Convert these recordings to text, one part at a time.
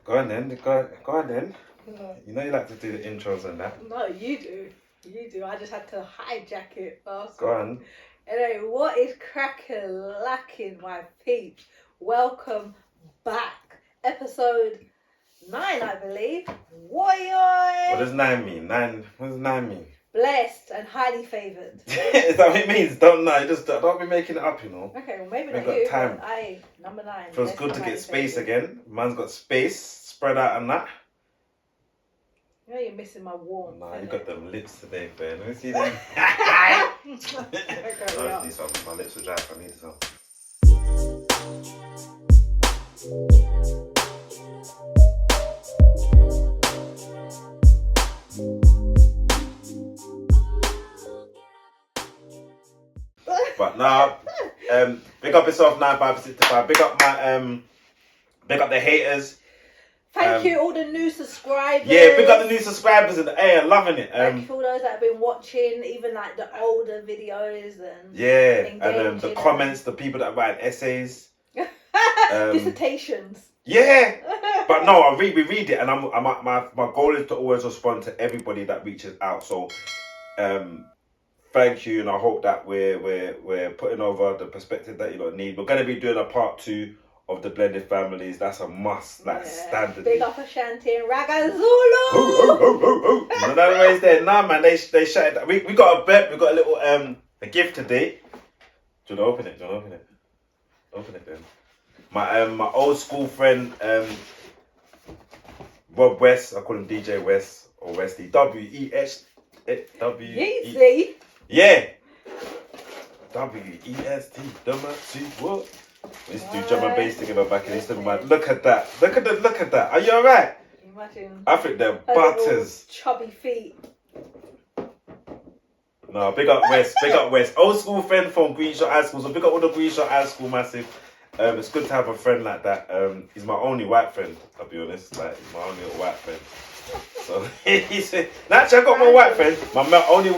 Go on then. Go on then. No. You know you like to do the intros and that. No, you do. You do. I just had to hijack it first. Go on. Anyway, what is cracking, lacking, my peeps? Welcome back. Episode 9, I believe. What does 9 mean? What does 9 mean? Blessed and highly favoured. Is that what it means? Don't know. Just don't be making it up, you know. Okay, well maybe We not got you. time. But number 9. Feels good to get space again. Man's got space spread out and that. You know you're missing my warmth. Nah, you got them lips today, Ben. Let me see them. My lips are dry. I need some. But now, big up yourself, 9565. Big up big up the haters. Thank you, all the new subscribers. Yeah, big up the new subscribers and I'm loving it. Thank you for all those that have been watching, even like the older videos and and the comments, the people that write essays, dissertations. Yeah, but no, we read it, and my goal is to always respond to everybody that reaches out. So, thank you, and I hope that we're putting over the perspective that you need. We're going to be doing a part 2 of the blended families. That's a must. That's standard. Big up Ashanti and Raga Zulu. No, that ways there. Nah, man, they shut it. We got a bet. We got a little a gift today. Do you want to open it? Open it then. My old school friend Rob West. I call him DJ West or Westy. W-E-S W-E. Yeah. W-E-S-T. What? We used to do drum and bass together back in East man. Look at that. Look at that. Are you alright? Imagine. I think they're butters. Chubby feet. No, big up West. Big up West. Old school friend from Greenshot High School. So big up all the Greenshot High School massive. It's good to have a friend like that. He's my only white friend, I'll be honest. Like, he's my only little white friend. So, he said, actually, I got my white friend. My only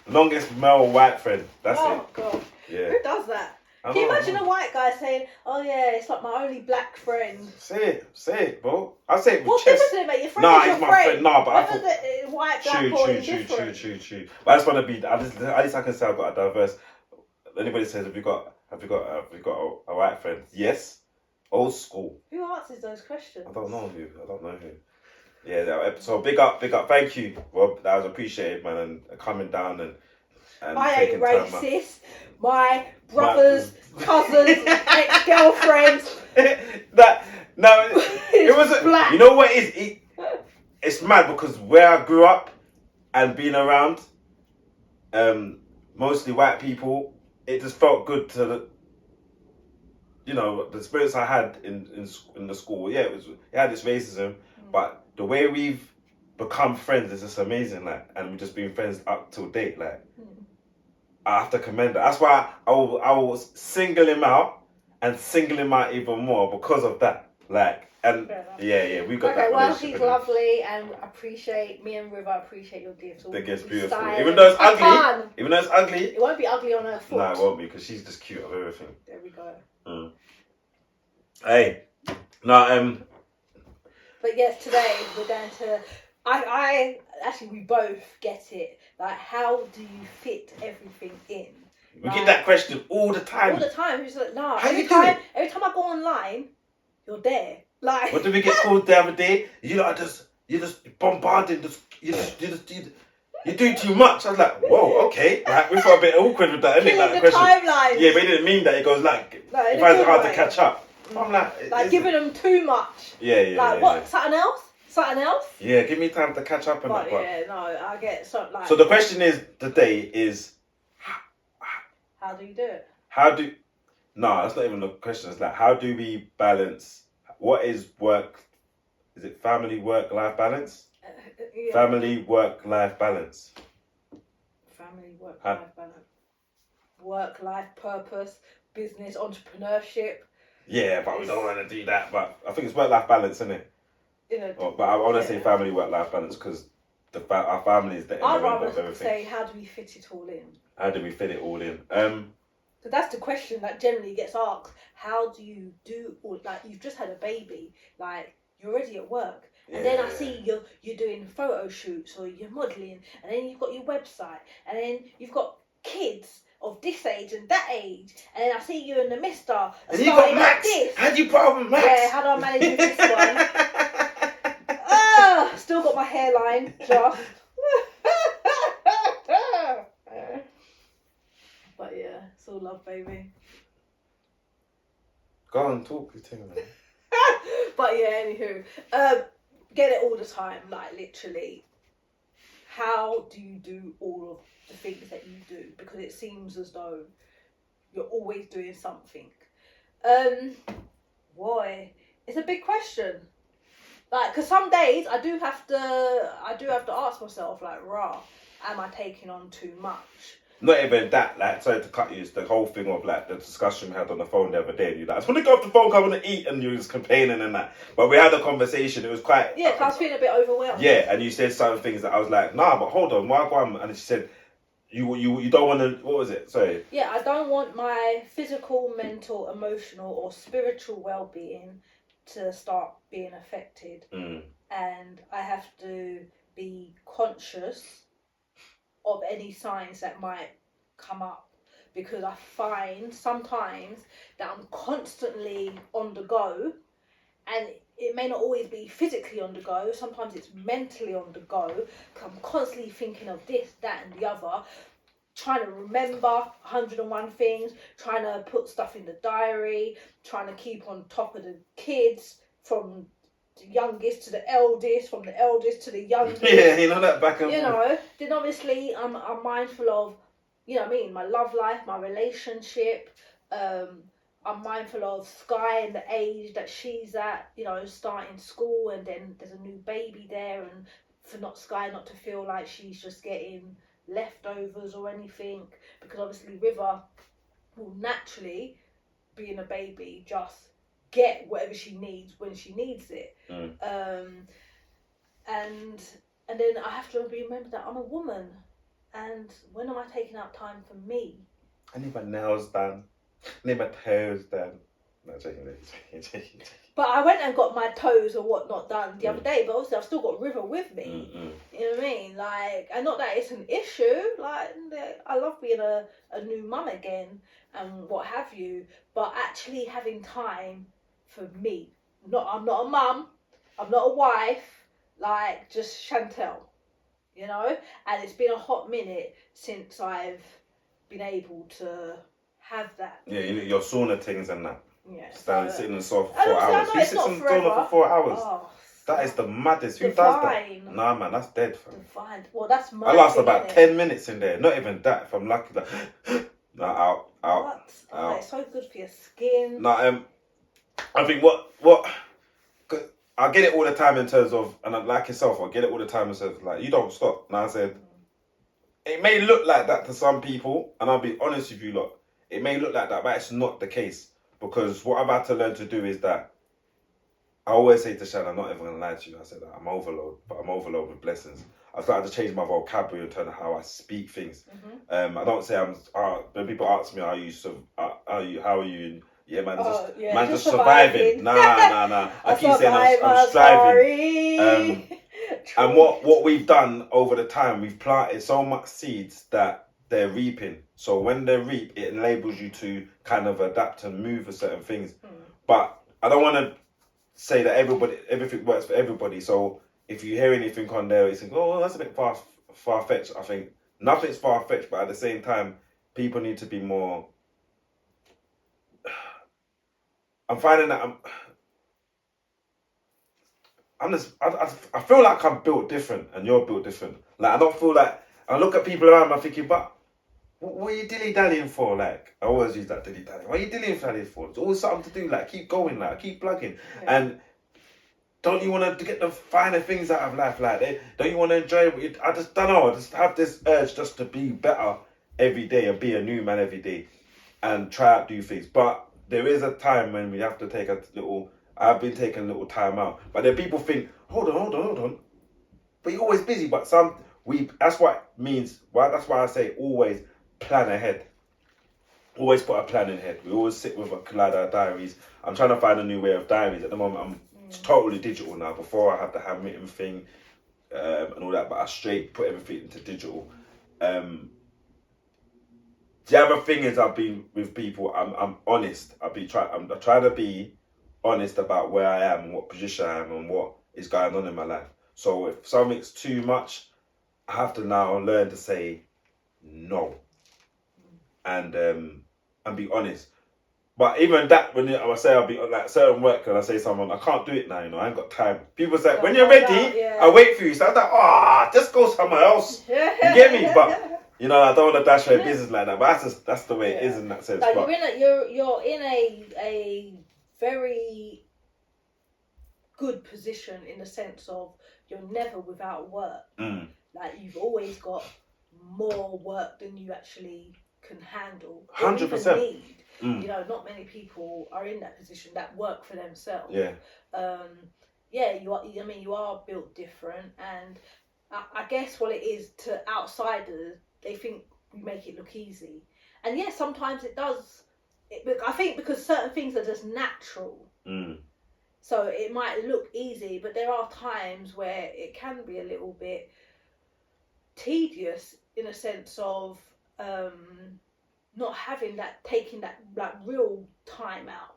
longest male white friend. That's it. Oh, God. Yeah. Who does that? Can you imagine a white guy saying, "Oh yeah, it's like my only black friend"? Say it, bro. I say it with what chest. What difference does it make? Your friend is your my friend. Nah, but I thought the white, black, or indifferent. True. But I just want to be. At least I can say I've got a diverse. Anybody says, have you got a white friend? Yes. Old school. Who answers those questions? I don't know who. Yeah, so big up. Thank you, Rob. That was appreciated, man, and coming down and I ain't racist. My brothers, cousins, ex-girlfriends. It was black. You know what it is? It's mad because where I grew up and being around mostly white people, it just felt good to the experience I had in the school. Yeah, it had its racism, but the way we've become friends is just amazing. Like, and we've just been friends up till date. Like, I have to commend that. That's why I will single him out and single him out even more because of that. Like, and we got that relationship. Well, he's lovely, and me and River appreciate your gifts. The gift's beautiful. Even though it's ugly. It won't be ugly on her foot. No, it won't be, because she's just cute of everything. There we go. Hey, no, But yes, today we're going to. I actually, we both get it. Like, how do you fit everything in? We get that question all the time. Who's like, nah. Every time I go online, you're there. Like, what did we get called the other day? You're just bombarding. You do too much. I was like, whoa, okay. Like, we felt a bit awkward with that, innit? Like, the timeline. Yeah, but he didn't mean that. He goes like, if I was hard to catch up. I'm like giving them too much. Yeah. Like, what? Something else? Yeah, give me time to catch up. But I get something like. So the question today is, how do you do it? No, that's not even the question. It's like, how do we balance? What is work? Is it family, work, life balance? Family, work, life balance. Family, work, life balance. Work, life, purpose, business, entrepreneurship. Yeah, but we don't want to do that. But I think it's work-life balance, isn't it? But I want to say family, work-life balance because our family is the end of everything. I'd rather say, how do we fit it all in? How do we fit it all in? So that's the question that generally gets asked. How do you do all, like, you've just had a baby, like, you're already at work. And then I see you're doing photo shoots or you're modelling, and then you've got your website, and then you've got kids of this age and that age, and then I see you in the Mister. And you got Max. Like How do you put up with Max? Yeah, how do I manage with this one? Still got my hairline just. But yeah, it's all love, baby. Go on, talk your thing, man. But yeah, anywho, get it all the time, like literally. How do you do all of the things that you do? Because it seems as though you're always doing something. Boy, it's a big question. Like, because some days I do have to ask myself, like, am I taking on too much? Not even that, like, sorry to cut you, it's the whole thing of, like, the discussion we had on the phone the other day, and you're like, I just want to go off the phone, I want to eat, and you was complaining and that. But we had a conversation, it was quite... Yeah, because I was feeling a bit overwhelmed. Yeah, and you said some things that I was like, nah, but hold on, why go on? And she said, you don't want to, what was it? Sorry. Yeah, I don't want my physical, mental, emotional, or spiritual well-being to start being affected. And I have to be conscious of any signs that might come up, because I find sometimes that I'm constantly on the go, and it may not always be physically on the go, sometimes it's mentally on the go, because I'm constantly thinking of this, that and the other, trying to remember 101 things, trying to put stuff in the diary, trying to keep on top of the kids, from the youngest to the eldest, from the eldest to the youngest. Yeah, you know that back and forth. You know, then obviously I'm mindful of, you know what I mean, my love life, my relationship. I'm mindful of Sky and the age that she's at, you know, starting school, and then there's a new baby there, and for Sky not to feel like she's just getting leftovers or anything, because obviously River will naturally, being a baby, just get whatever she needs when she needs it. And then I have to remember that I'm a woman, and when am I taking out time for me? I need my nails done, I need my toes done. No, joking. But I went and got my toes or whatnot done the other day, but obviously I've still got River with me. You know what I mean? Like, and not that it's an issue, like, I love being a new mum again and what have you, but actually having time for me. I'm not a mum, I'm not a wife, like, just Chantel, you know? And it's been a hot minute since I've been able to have that. Yeah, you know, your sauna things and that. Yeah. Sitting on the sofa for 4 hours. Who sits on the sauna for 4 hours? Oh, that is the maddest. Who Divine. does that? Nah, man, that's dead, fam. Divine. Well, that's my I last thing, about innit? 10 minutes in there. Not even that, if I'm lucky. Like, nah, out. What? Oh, it's so good for your skin. Nah, I think what, cause I get it all the time in terms of, and like yourself, I get it all the time in terms of, like, you don't stop. And I said, it may look like that to some people, and I'll be honest with you lot, it may look like that, but it's not the case. Because what I've had to learn to do is that, I always say to Shannon, I'm not even going to lie to you, I said that I'm overload, but I'm overload with blessings. I've started to change my vocabulary in terms of how I speak things. I don't say when people ask me, how are you? Yeah, man, just surviving. Nah. I keep saying I'm striving. And what we've done over the time, we've planted so much seeds that they're reaping. So when they reap, it enables you to kind of adapt and move for certain things. But I don't want to say that everything works for everybody. So if you hear anything on there, you think, oh, that's a bit far-fetched. I think nothing's far-fetched, but at the same time, people need to be more... I'm finding that I feel like I'm built different and you're built different. Like, I don't feel like... I look at people around me, I'm thinking, but what are you dilly-dallying for? Like, I always use that dilly-dally. What are you dilly-dallying for? There's always something to do. Like, keep going, like, keep plugging. Yeah. And don't you want to get the finer things out of life? Like, don't you want to enjoy it? I just don't know. I just have this urge just to be better every day and be a new man every day and try out new things. But there is a time when we have to take I've been taking a little time out. But then people think, hold on. But you're always busy. But that's what it means. Well, that's why I say always plan ahead. Always put a plan in head. We always sit with a collide our diaries. I'm trying to find a new way of diaries. At the moment, I'm It's totally digital now. Before I had the handwritten thing and all that, but I straight put everything into digital. The other thing is, I've been with people. I'm honest. I'm trying to be honest about where I am and what position I am and what is going on in my life. So if something's too much, I have to now learn to say no, and be honest. But even that, when I say I'll be on like certain work, and I say someone, I can't do it now. I ain't got time. People say, when you're ready, I'll wait for you. So I'm like, just go somewhere else. You get me? But I don't want to dash my business like that. But that's the way it is in that sense. Like but you're in a very good position in the sense of you're never without work. Like you've always got more work than you actually can handle. 100%. Need. Not many people are in that position that work for themselves. Yeah. You are. I mean, you are built different, and I guess what it is to outsiders, they think we make it look easy, and sometimes it does. I think because certain things are just natural. So it might look easy, but there are times where it can be a little bit tedious in a sense of not taking that like real time out.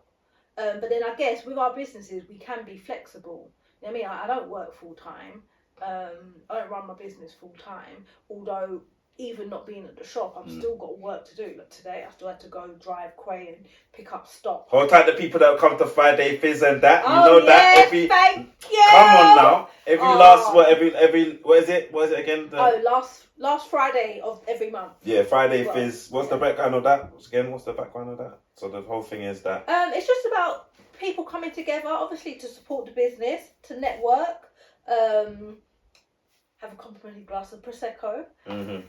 But then I guess with our businesses, we can be flexible. I mean, I don't work full time. I don't run my business full time. Although even not being at the shop, I've still got work to do. Like today, I still had to go drive Quay and pick up stock. Hold tight, the people that come to Friday Fizz and that. Thank you. Come on now. Every what is it? What is it again? Last Friday of every month. Yeah, Friday Fizz. What's the background of that? What's the background of that? So the whole thing is that it's just about people coming together, obviously to support the business, to network, have a complimentary glass of prosecco, and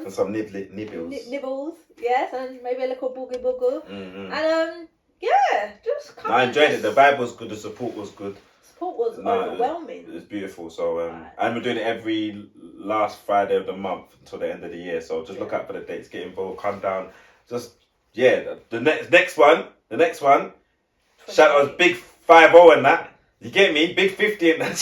some nibbles. Nibbles, yes, and maybe a little boogie, and just come. I enjoyed it. The vibe was good. The support was good. Support was overwhelming. It was beautiful. So and we're doing it every last Friday of the month until the end of the year. So just look out for the dates. Get involved. Come down. Just the next one. The next one. 28. Shout out big 50 and that. You get me? Big 50 and that.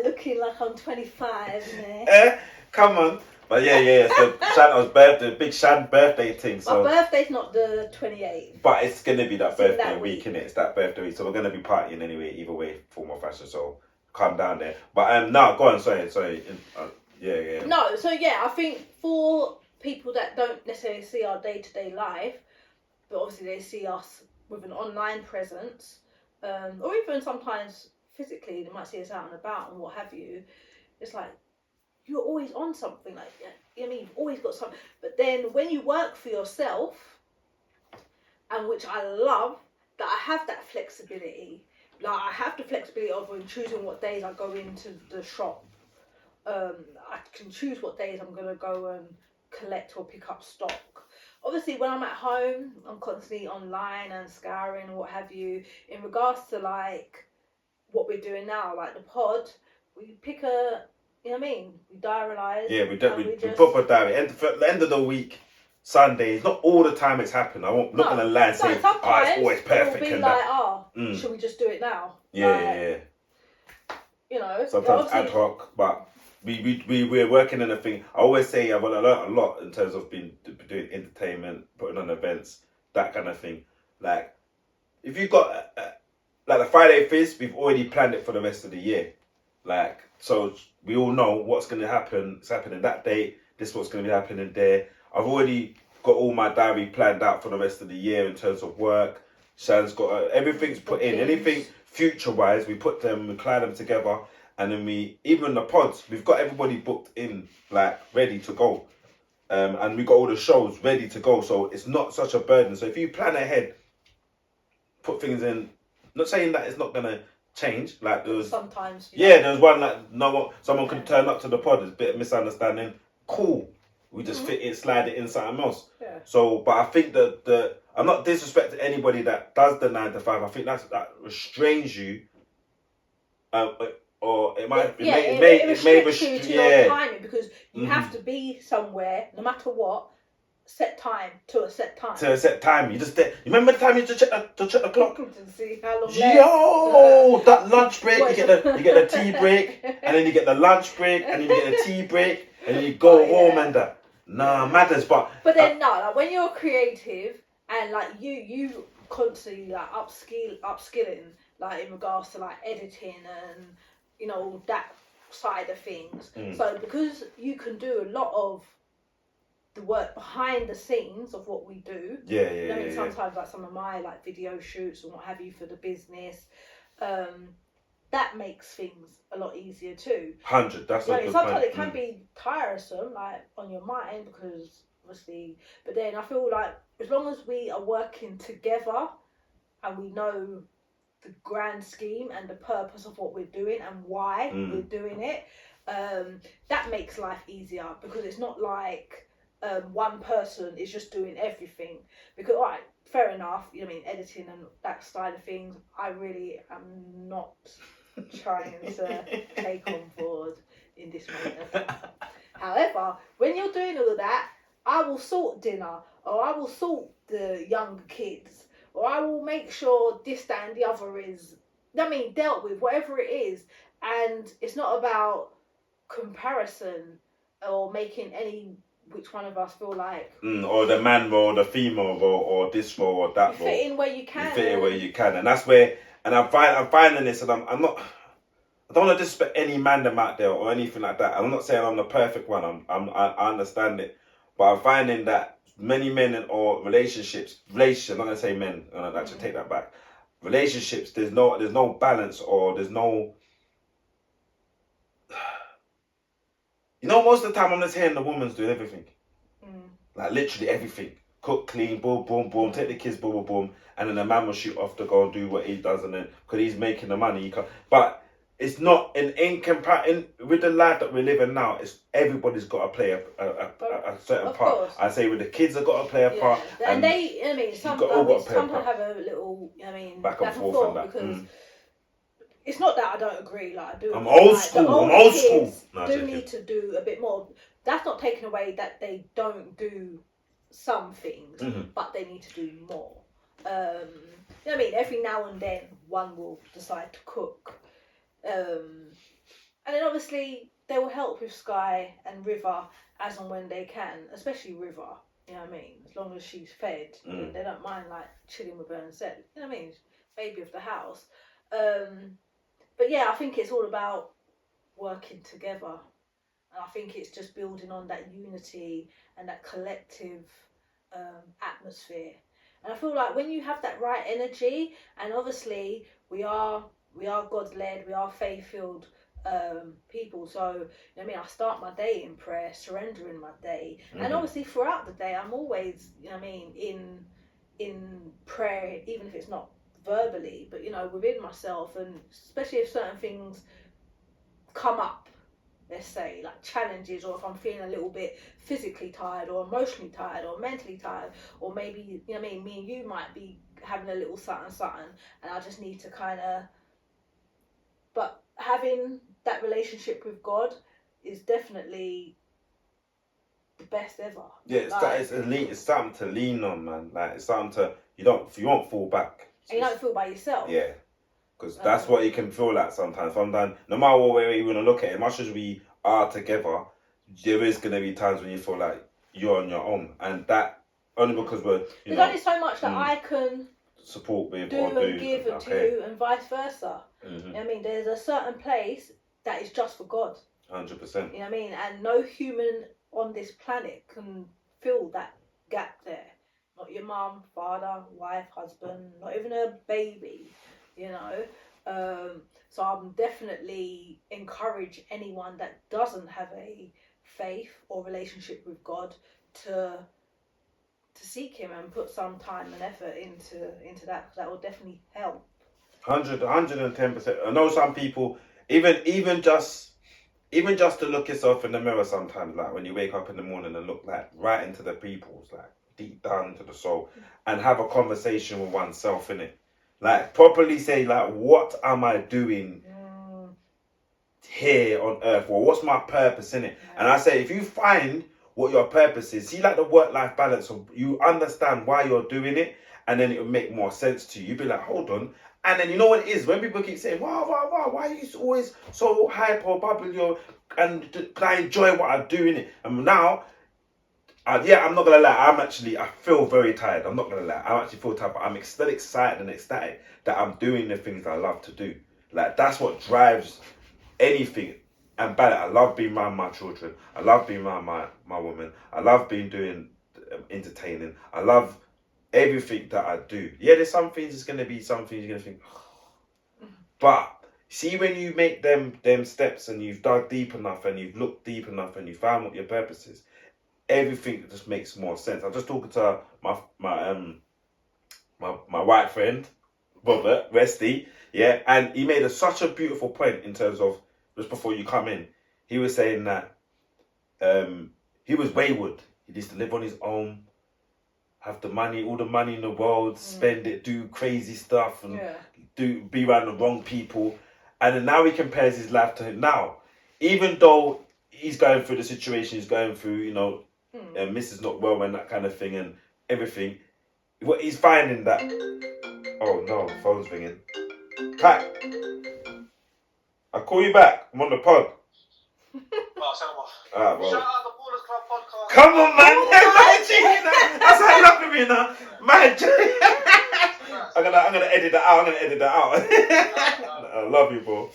Looking like I'm 25, come on. But so Shanta's birthday, big Shan birthday thing. So my birthday's not the 28th. But it's gonna be that birthday week, innit? It's that birthday week. So we're gonna be partying anyway, either way, form or fashion. So come down there. But no, go on, sorry. No, so I think for people that don't necessarily see our day-to-day life, but obviously they see us with an online presence, or even sometimes physically, they might see us out and about and what have you. It's like you're always on something. Like you've always got something. But then when you work for yourself, and which I love, that I have that flexibility. Like I have the flexibility of choosing what days I go into the shop. I can choose what days I'm gonna go and collect or pick up stock. Obviously, when I'm at home, I'm constantly online and scouring and what have you. In regards to like what we're doing now, like the pod, we pick we diaryalise. Yeah, we put a diary. At the end of the week, Sundays, not all the time it's happened. I'm not going to lie and say, it's always perfect. It'll be like, should we just do it now? Yeah. Sometimes ad hoc, but we're working in a thing. I always say I've learned a lot in terms of doing entertainment, putting on events, that kind of thing. Like, if you've got... like the Friday Fizz, we've already planned it for the rest of the year. Like, so we all know what's going to happen. It's happening that date. This is what's going to be happening there. I've already got all my diary planned out for the rest of the year in terms of work. Shan's got everything's put in. Anything future-wise, we put them, we cloud them together. And then even the pods, we've got everybody booked in, like, ready to go. And we got all the shows ready to go. So it's not such a burden. So if you plan ahead, put things in. Not saying that it's not gonna change. Like there was sometimes. There was one like someone could turn up to the pod. There's a bit of misunderstanding. Cool. We just fit it, slide it in something else. Yeah. So, but I think that I'm not disrespecting anybody that does the 9 to 5. I think that restrains you. Or it may restrict you to your timing because you have to be somewhere no matter what set time to a set time. To a set time. You just you remember the time you just check the clock? To see how long Yo, that lunch break, you get the tea break, and then you get the lunch break, and then you get the tea break, and then you go home and that. Nah, matters, but then no, like when you're creative and like you constantly like upskilling, like in regards to like editing and you know that side of things. So because you can do a lot of the work behind the scenes of what we do. Sometimes like some of my like video shoots and what have you for the business, that makes things a lot easier too. 100. That's a good sometimes point. It can be tiresome, like on your mind, because obviously. But then I feel like as long as we are working together and we know the grand scheme and the purpose of what we're doing and why we're doing it, that makes life easier, because it's not like one person is just doing everything. Because alright, fair enough, you know, I mean, editing and that side of things, I really am not trying to take on board in this moment. However, when you're doing all of that, I will sort dinner, or I will sort the younger kids, or I will make sure this, that and the other is, I mean, dealt with, whatever it is. And it's not about comparison or making which one of us feel like or the man role, the female role, or this role or that role. You fit in where you can. You fit in where you can, and that's where. And I'm finding this, and I'm not. I don't want to disrespect any man them out there or anything like that. I'm not saying I'm the perfect one. I understand it, but I'm finding that many men or relationships. I'm not gonna say men. I'm gonna actually take that back. Relationships. There's no balance, or there's no. You know, most of the time I'm just hearing the woman's doing everything. Like literally everything. Cook, clean, boom, boom, boom, take the kids, boom, boom, boom. And then the man will shoot off to go and do what he does, and then, because he's making the money, but it's not, with the life that we're living now, it's everybody's got to play a certain part. Course. I say with the kids have got to play a part. And they, I mean, sometimes have a little, I mean, back and forth on that. Because it's not that I don't agree, like I do. I'm old school. No, do need to do a bit more. That's not taking away that they don't do some things, but they need to do more. You know what I mean? Every now and then, one will decide to cook, and then obviously they will help with Sky and River as and when they can, especially River. You know what I mean? As long as she's fed, they don't mind like chilling with her and said, you know what I mean? Baby of the house. But yeah, I think it's all about working together. And I think it's just building on that unity and that collective atmosphere. And I feel like when you have that right energy, and obviously we are God-led, we are faith-filled people. So, you know what I mean, I start my day in prayer, surrendering my day. And obviously throughout the day, I'm always, you know what I mean, in prayer, even if it's not verbally, but you know, within myself. And especially if certain things come up, let's say like challenges, or if I'm feeling a little bit physically tired or emotionally tired or mentally tired, or maybe, you know what I mean, me and you might be having a little something, and I just need to kind of, but having that relationship with God is definitely the best ever. Yeah, it's something to lean on, man. Like it's something to you won't fall back. And you don't feel by yourself. Yeah, because that's what you can feel like sometimes. Sometimes, no matter what way you want to look at it, much as we are together, there is going to be times when you feel like you're on your own, and that only because there's only so much that I can support with do and give to you, and vice versa. You know what I mean? There's a certain place that is just for God. 100%. You know what I mean? And no human on this planet can fill that gap there. Not your mum, father, wife, husband, not even a baby, you know. So I'm definitely encourage anyone that doesn't have a faith or relationship with God to seek Him and put some time and effort into that, because that will definitely help. 110%. I know some people, even just to look yourself in the mirror sometimes, like when you wake up in the morning and look like right into the people's, like deep down into the soul, and have a conversation with oneself, innit? Like properly say, like, what am I doing here on earth, or what's my purpose in it? And I say, if you find what your purpose is. See, like the work-life balance, of you understand why you're doing it, and then it will make more sense to you. You'll be like, hold on. And then you know what it is? When people keep saying, wow, why are you always so hyper, bubbly, and I enjoy what I do in it. And now, I'm not gonna lie. I feel very tired. I'm not gonna lie. I actually feel tired, but I'm still excited and ecstatic that I'm doing the things that I love to do. Like that's what drives anything. And balance. I love being around my children. I love being around my woman. I love doing entertaining. I love everything that I do. Yeah, there's some things. It's gonna be some things you're gonna think, but see when you make them steps and you've dug deep enough and you've looked deep enough and you found what your purpose is. Everything just makes more sense. I was just talking to my white friend, Robert Resty, yeah, and he made such a beautiful point in terms of just before you come in. He was saying that he was wayward. He used to live on his own, have the money, all the money in the world, spend it, do crazy stuff, and be around the wrong people. And then now he compares his life to him now, even though he's going through the situation he's going through, you know. And Mrs. not well and that kind of thing and everything. What he's finding that oh no, phone's ringing. Pat, I'll call you back. I'm on the pod. Alright, well. Shout out the Ballers Club podcast. Come on, man. That's how I love me now. Man, I'm gonna edit that out. I love you, bro.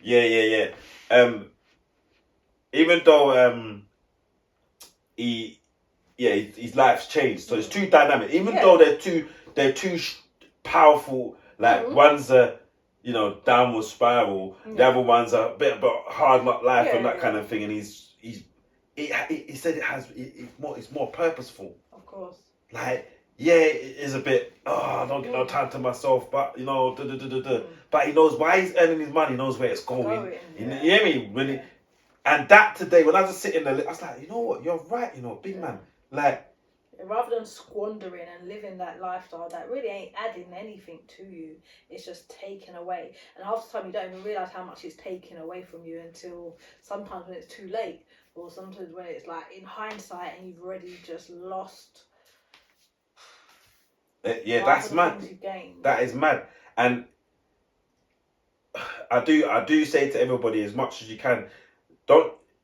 Yeah. Even though his life's changed. So it's two dynamic. Even though they're two powerful. Like one's a downward spiral. The other one's a bit of a hard knock life and that kind of thing. And he said it's more purposeful. Of course. Like it is a bit. I don't get no time to myself, but But he knows why he's earning his money. He knows where it's going. You hear me? Really. And that today, when I was sitting there, I was like, you know what, you're right, big man. Like, rather than squandering and living that lifestyle that really ain't adding anything to you, it's just taken away. And half the time you don't even realise how much it's taken away from you until sometimes when it's too late, or sometimes when it's like in hindsight and you've already just lost. That's mad. That is mad. And I do say to everybody as much as you can.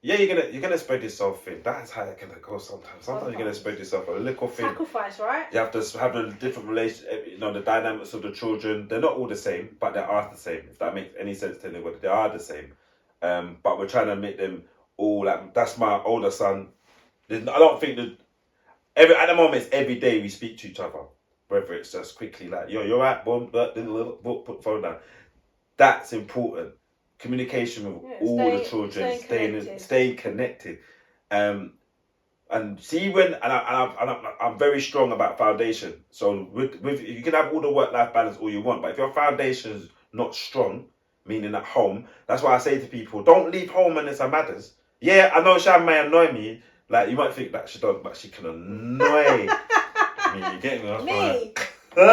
You're gonna spread yourself thin. That's how it's gonna go sometimes. Sometimes you're gonna spread yourself a little thin. Sacrifice, right? You have to have a different relation. The dynamics of the children. They're not all the same, but they are the same. If that makes any sense to anybody, they are the same. But we're trying to make them all like. That's my older son. I don't think that at the moment it's every day we speak to each other. Whether it's just quickly like, yo, you're right, boom, put the phone down. That's important. Communication with all the children, staying connected, and see I'm very strong about foundation. So with you can have all the work-life balance all you want, but if your foundation's not strong, meaning at home, that's why I say to people, don't leave home unless it matters. Yeah, I know Shan may annoy me. Like you might think that she does, but she can annoy me. You get me? Can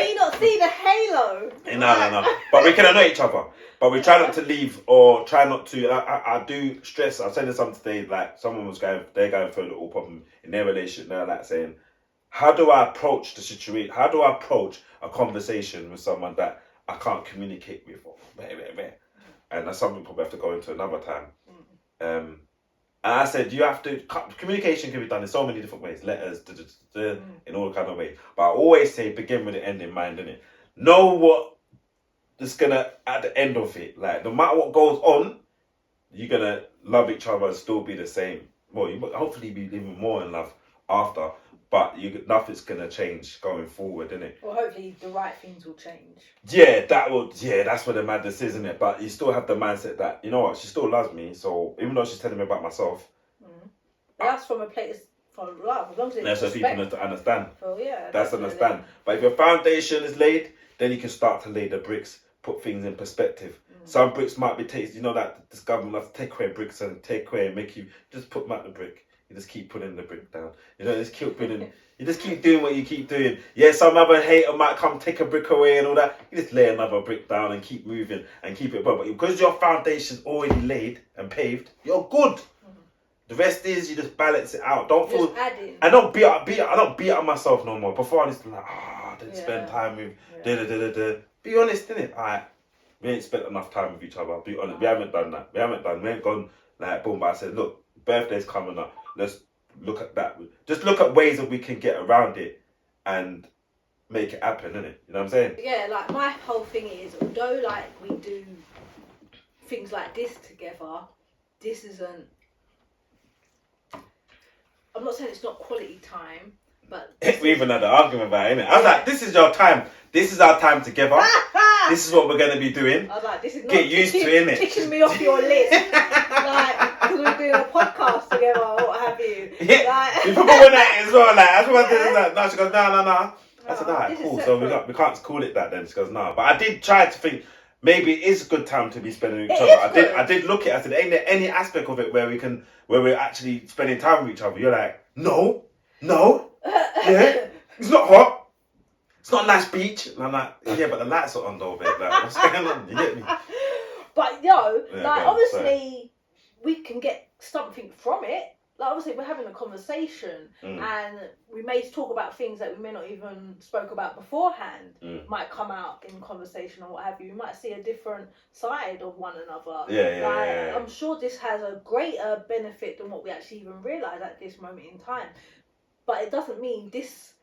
you not see the halo? No. But we can annoy each other. But we try not to leave or try not to. I do stress. I was saying something today. Like someone they're going through a little problem in their relationship. They're like saying, how do I approach the situation? How do I approach a conversation with someone that I can't communicate with? And that's something we probably have to go into another time. And I said, you have to, communication can be done in so many different ways, letters, in all kind of ways. But I always say, begin with the end in mind, innit? Know what is gonna, at the end of it, like, no matter what goes on, you're gonna love each other and still be the same. Well, you hopefully be even more in love after, but nothing's gonna change going forward, innit? Well, hopefully the right things will change. Yeah, that's what the madness is, isn't it? But you still have the mindset that, you know what, she still loves me, so even though she's telling me about myself. But that's from a place from love, as long as it's that's for people to understand. Well, yeah. That's understand. But if your foundation is laid, then you can start to lay the bricks, put things in perspective. Some bricks might be taken, that this government has to take away bricks and take away and make you just put back the brick. You just keep putting the brick down. Just keep putting. You just keep doing what you keep doing. Yeah, some other hater might come take a brick away and all that. You just lay another brick down and keep moving and keep it. But because your foundation's already laid and paved, you're good. The rest is you just balance it out. Don't feel. Just adding. I don't beat up myself no more. Before I used to be like, I didn't spend time with Be honest, innit? Alright, we ain't spent enough time with each other. Be honest, we haven't done that. We ain't gone like boom. But I said, look, birthday's coming up. Let's look at that. Just look at ways that we can get around it and make it happen, innit? You know what I'm saying? Yeah, like my whole thing is, although like we do things like this together, this isn't. I'm not saying it's not quality time, but we even had an argument about it, innit? I was like, this is your time. This is our time together. This is what we're going to be doing. I was like, this is not get used to it, innit? Ticking me off your list. Like, because we're doing a podcast together or what have you. Yeah. Like, You probably went at it as well. Like, no, she goes, no. I said, alright, this is cool. So separate. we can't call it that then. She goes, no. But I did try to think, maybe it is a good time to be spending with each It other. is good. I did look at it. I said, ain't there any aspect of it where we're actually spending time with each other? You're like, no. Yeah. It's not hot. It's not a nice beach. And I'm like, yeah, but the lights are on though, babe. Like, what's going on? You get me? But obviously, we can get something from it. Like, obviously, we're having a conversation, and we may talk about things that we may not even spoke about beforehand. Might come out in conversation or what have you. We might see a different side of one another. Yeah. I'm sure this has a greater benefit than what we actually even realise at this moment in time. But it doesn't mean this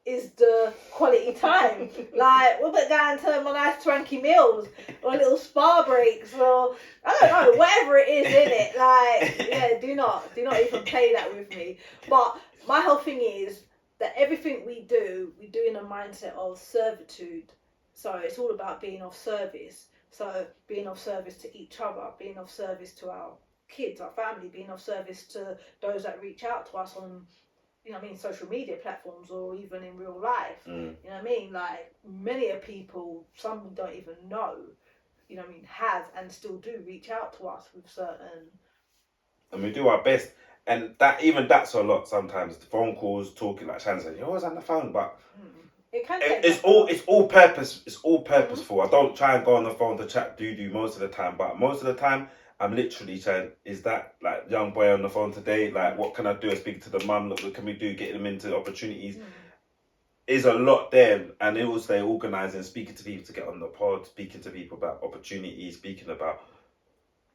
is the quality time. Like, we're going to my nice swanky meals or little spa breaks or I don't know, whatever it is in it. Like, yeah, do not even play that with me. But my whole thing is that everything we do in a mindset of servitude. So it's all about being of service. So being of service to each other, being of service to our kids, our family, being of service to those that reach out to us on, you know what I mean, social media platforms or even in real life. You know what I mean? Like, many of people, some we don't even know, you know what I mean, have and still do reach out to us with certain... And we do our best. And that's a lot sometimes. The phone calls, talking, like Shannon said, you're always on the phone, but... It can take it's all purposeful. I don't try and go on the phone to chat do most of the time, but most of the time, I'm literally saying, is that like young boy on the phone today? Like, what can I do? I speak to the mum. Look, what can we do? Getting them into opportunities. Is a lot there, and it was they organising, speaking to people to get on the pod, speaking to people about opportunities, speaking about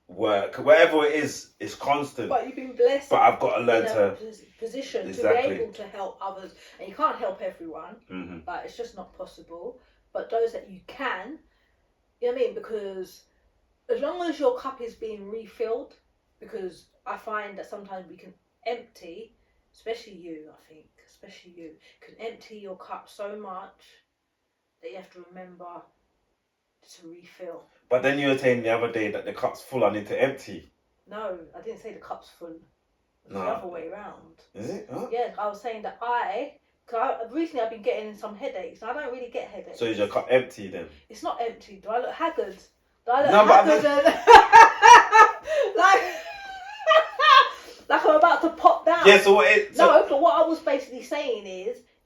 work, whatever it is, it's constant. But you've been blessed. But I've got to learn to position to be able to help others, and you can't help everyone. Like, it's just not possible. But those that you can, you know what I mean, because as long as your cup is being refilled, because I find that sometimes we can empty, especially you, can empty your cup so much that you have to remember to refill. But then you were saying the other day that the cup's full, I need to empty. No, I didn't say the cup's full. It's the other way around. Is it? Huh? Yeah, I was saying that recently I've been getting some headaches. I don't really get headaches. So is your cup empty then? It's not empty. Do I look haggard? Do I look haggard? Like I'm about to pop down. Yeah, so but what I was basically saying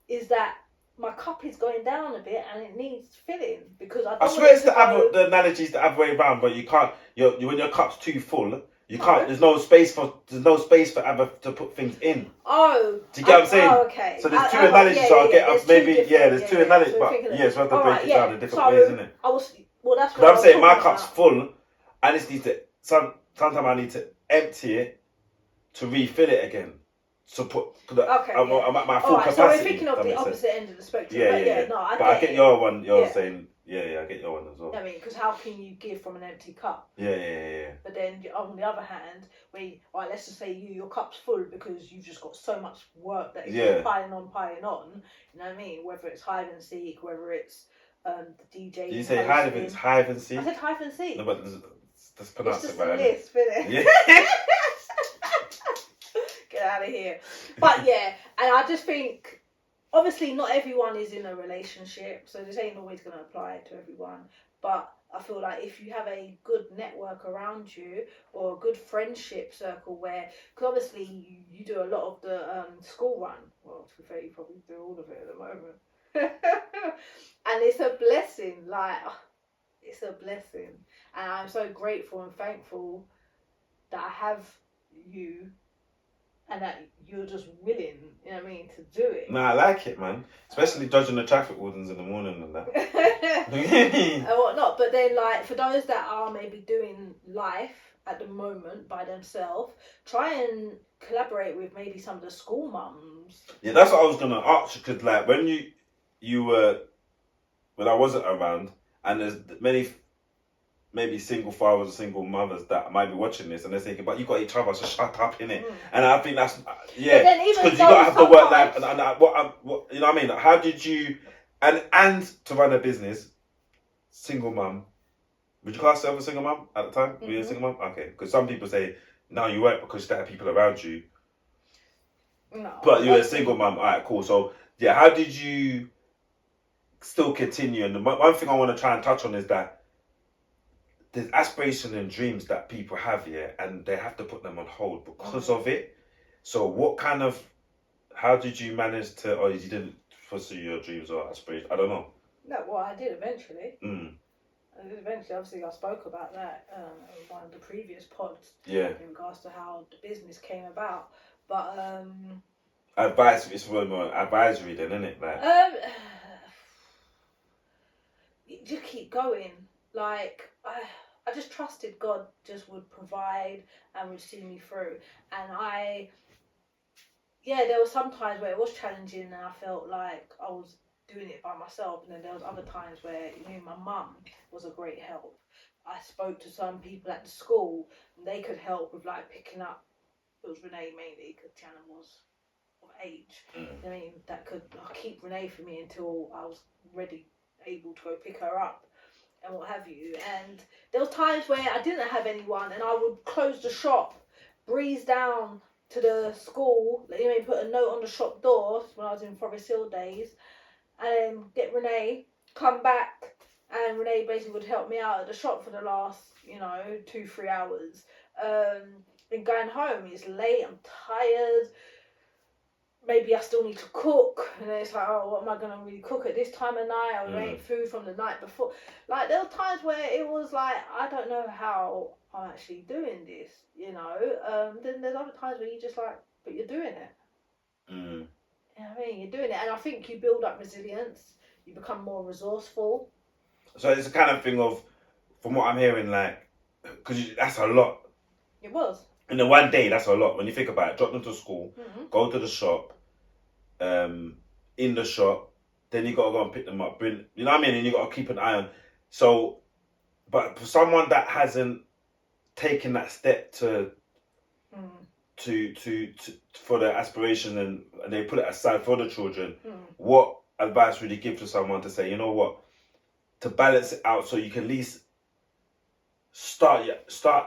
is that my cup is going down a bit and it needs filling because I swear it's the analogy's the other way around, but you can't. When your cup's too full, you can't. There's no space for ever to put things in. Oh, do you get what I'm saying? Oh, okay. So there's two analogies. So I'll get us maybe. There's two analogies, but so we have to break it down in different ways, isn't it? That's what I'm saying. My cup's full. I just need to. Sometimes I need to empty it to refill it again. So I'm at my full capacity. So we're thinking of the opposite end of the spectrum. I get your one. You're saying, I get your one as well. I mean, because how can you give from an empty cup? Yeah. But then on the other hand, let's just say your cup's full because you've just got so much work that is piling on. You know what I mean? Whether it's hide and seek, whether it's the DJ. Did you say hide and seek? I said hide and seek. No, but let's pronounce it right. It's just a list, isn't it? Yeah. Get out of here. But yeah, and I just think, obviously not everyone is in a relationship, so this ain't always going to apply to everyone, but I feel like if you have a good network around you or a good friendship circle where, because obviously you do a lot of the school run, well, to be fair, you probably do all of it at the moment. And it's a blessing, it's a blessing. And I'm so grateful and thankful that I have you, and that you're just willing, you know what I mean, to do it. Nah, I like it, man. Especially judging the traffic wardens in the morning and that. And whatnot. But then, like, for those that are maybe doing life at the moment by themselves, try and collaborate with maybe some of the school mums. Yeah, that's what I was gonna ask you, because like when you were when I wasn't around, and there's many maybe single fathers or single mothers that might be watching this and they're thinking, but you got each other, so shut up, innit? And I think that's because you gotta have the work life and what you know what I mean? Like, how did you and to run a business, single mum? Would you class yourself a single mum at the time? Were you a single mum? Okay, because some people say no, you weren't because there are people around you. No, but you were a single mum. All right, cool. So yeah, how did you still continue? And the one thing I want to try and touch on is that there's aspirations and dreams that people have here, and they have to put them on hold because of it. So how did you manage to, or you didn't pursue your dreams or aspirations? I don't know. No, well, I did eventually. I did eventually. Obviously, I spoke about that in one of the previous pods. Yeah. In regards to how the business came about, but it's more advisory then, isn't it? Like you just keep going. Like I just trusted God just would provide and would see me through. And there were some times where it was challenging and I felt like I was doing it by myself, and then there was other times where my mum was a great help. I spoke to some people at the school and they could help with like picking up. It was Renee mainly because Tiana was of age. I mean, that could keep Renee for me until I was able to go pick her up and what have you. And there was times where I didn't have anyone and I would close the shop, breeze down to the school, put a note on the shop door when I was in Forest Hill days, and then get Renee, come back, and Renee basically would help me out at the shop for the last 2-3 hours. Then going home, it's late, I'm tired, maybe I still need to cook, and then it's like, oh, what am I going to really cook at this time of night? I ate food from the night before. Like, there were times where it was like, I don't know how I'm actually doing this, Then there's other times where you just like, but you're doing it. You know what I mean? You're doing it, and I think you build up resilience, you become more resourceful. So it's a kind of thing of, from what I'm hearing, like, because that's a lot. It was. In the one day, that's a lot. When you think about it, drop them to school, go to the shop, in the shop, then you got to go and pick them up, bring, you know what I mean? And you got to keep an eye on. So, but for someone that hasn't taken that step to for their aspiration and they put it aside for the children, what advice would you give to someone to say, you know what, to balance it out so you can at least start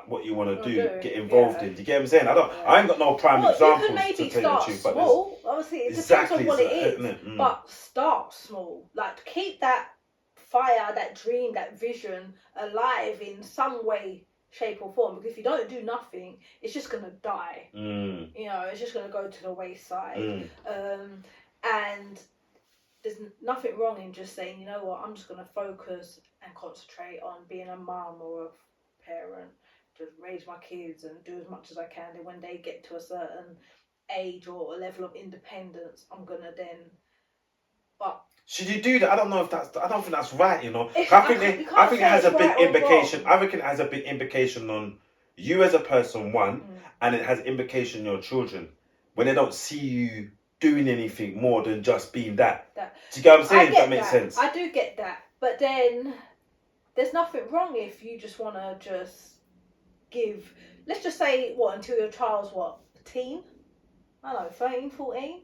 what you want to do, get involved in. Do you get what I'm saying? I ain't got no prime examples. You can maybe to start small. Obviously, it depends on what it is. But start small. Like, keep that fire, that dream, that vision alive in some way, shape or form. Because if you don't do nothing, it's just going to die. It's just going to go to the wayside. And there's nothing wrong in just saying, you know what, I'm just going to focus and concentrate on being a mum or a parent, just raise my kids and do as much as I can. And when they get to a certain age or a level of independence, I'm gonna then. But should you do that? I don't know if that's. I don't think that's right. I think it has a big implication. I reckon it has a big implication on you as a person, and it has implication on your children when they don't see you doing anything more than just being that. Do you get what I'm saying? If that makes sense. I do get that, but then there's nothing wrong if you just want to just give, let's just say, until your child's a teen? I don't know, 13, 14?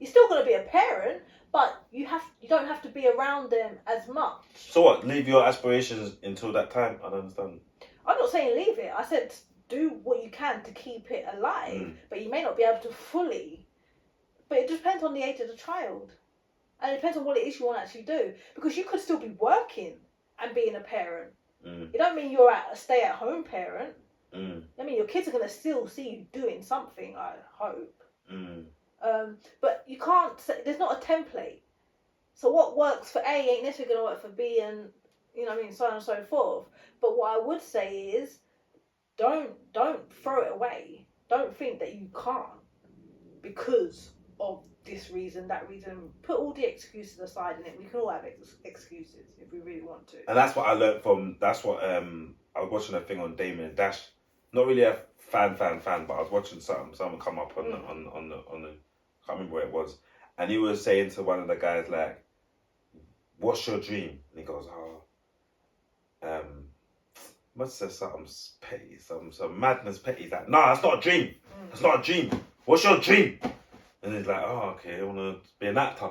You're still going to be a parent, but you don't have to be around them as much. So what, leave your aspirations until that time? I don't understand. I'm not saying leave it. I said do what you can to keep it alive, but you may not be able to fully. But it depends on the age of the child. And it depends on what it is you want to actually do. Because you could still be working and being a parent. It don't mean you're a stay-at-home parent. I mean, your kids are going to still see you doing something, I hope. But you can't say, there's not a template. So what works for A ain't necessarily going to work for B, and, so on and so forth. But what I would say is, don't throw it away. Don't think that you can't because of this reason, that reason. Put all the excuses aside in it. We can all have excuses if we really want to. And that's what I learned from. That's what I was watching a thing on Damien Dash. Not really a fan, but I was watching something come up on the I can't remember where it was, and he was saying to one of the guys like, "What's your dream?" And he goes, "Oh, must have something petty, some madness petty." He's like, "No, that's not a dream. That's not a dream. What's your dream?" And he's like, "Oh, okay, I want to be an actor."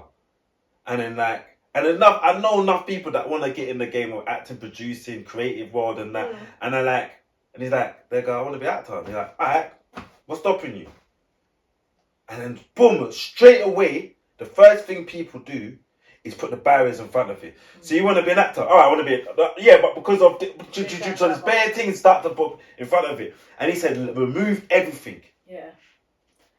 And then like, I know enough people that want to get in the game of acting, producing, creative world and that. And they're like, and he's like, they go, "I want to be an actor." And he's like, "All right, what's stopping you?" And then boom, straight away, the first thing people do is put the barriers in front of it. So you want to be an actor? All right, I want to be, yeah, but because of, so there's bare things start to put in front of it. And he said, remove everything. Yeah.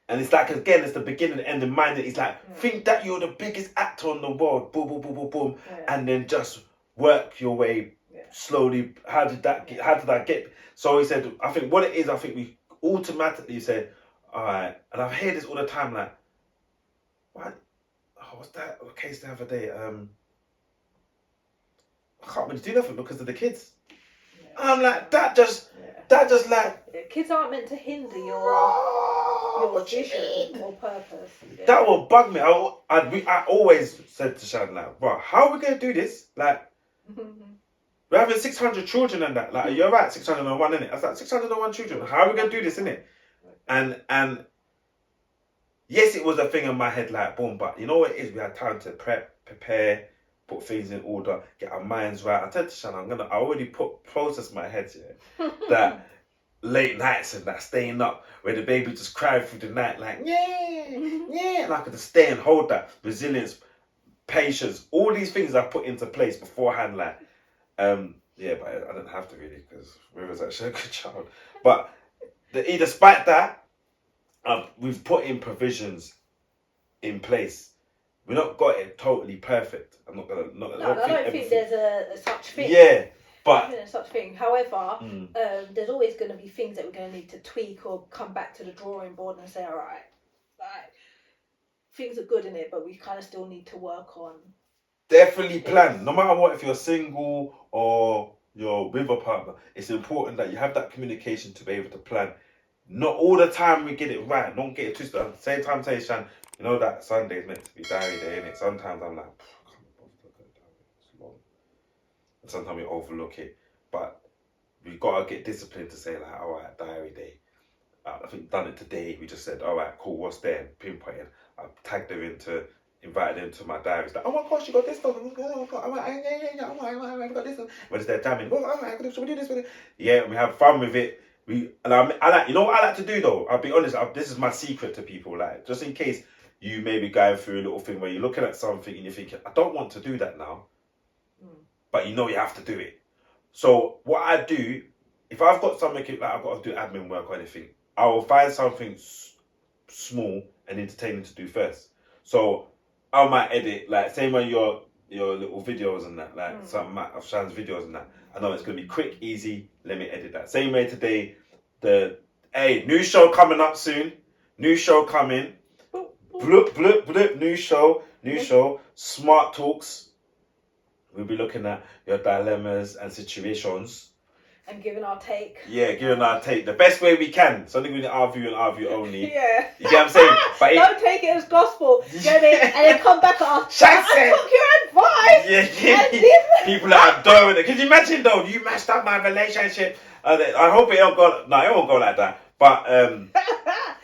And it's like, again, it's the beginning and end in mind. It's like, think that you're the biggest actor in the world, boom, boom, boom, boom, boom, and then just work your way slowly. How did that get? So he said, I think what it is, I think we automatically said, all right, and I've heard this all the time, like, what? Oh, what's that case the other day? I can't really do nothing because of the kids. Yeah. I'm like, that just like... Kids aren't meant to hinder your vision or purpose. Yeah. That will bug me. I always said to Shannon, like, bro, how are we going to do this? Like, we're having 600 children and that. Like, you're right, 601, innit? I was like, 601 children. How are we going to do this, innit? And yes, it was a thing in my head, like, boom, but you know what it is? We had time to prepare, put things in order, get our minds right. I said to Shannon, I already process my head, that late nights and that staying up where the baby just cried through the night, like, yeah, and I could just stay and hold that resilience, patience, all these things I put into place beforehand, like, yeah, but I didn't have to really because River's actually a good child. But despite that, we've put in provisions in place. We've not got it totally perfect. I'm not gonna. I don't think there's a such thing. Yeah, but I don't think there's such thing. However, there's always going to be things that we're going to need to tweak or come back to the drawing board and say, all right, things are good in it, but we kind of still need to work on. Definitely plan. No matter what, if you're single or you're with a partner, it's important that you have that communication to be able to plan. Not all the time we get it right. Don't get it twisted. At the same time, say, Shan, you know that Sunday is meant to be diary day, innit? Sometimes I'm like, I can't bother to look at the diary. It's long. And sometimes we overlook it. But we got to get disciplined to say, like, all right, diary day. I think done it today. We just said, all right, cool, what's there? Pinpointed. I tagged her invited them to my diary. It's like, oh my gosh, you got this done. Oh my got this done. When it's there jamming, oh, all right, should we do this with it? Yeah, we have fun with it. I like, you know what I like to do though? I'll be honest, this is my secret to people, like, just in case you may be going through a little thing where you're looking at something and you're thinking, I don't want to do that now, but you know you have to do it. So what I do, if I've got something like I've got to do admin work or anything, I will find something small and entertaining to do first. So I might edit, like, same when your little videos and that, like some of Shan's videos and that. I know it's gonna be quick, easy. Let me edit that. Same way today. New show coming up soon. New show coming. Bloop bloop bloop. New show. Smart talks. We'll be looking at your dilemmas and situations. And giving our take. Yeah, giving our take the best way we can. Something we argue and argue only. Yeah. You get what I'm saying? But don't take it as gospel. Get it and then come back and ask. I took your advice. Yeah. People are adoring it. Can you imagine though? You messed up my relationship. I hope it don't go. No, it won't go like that. But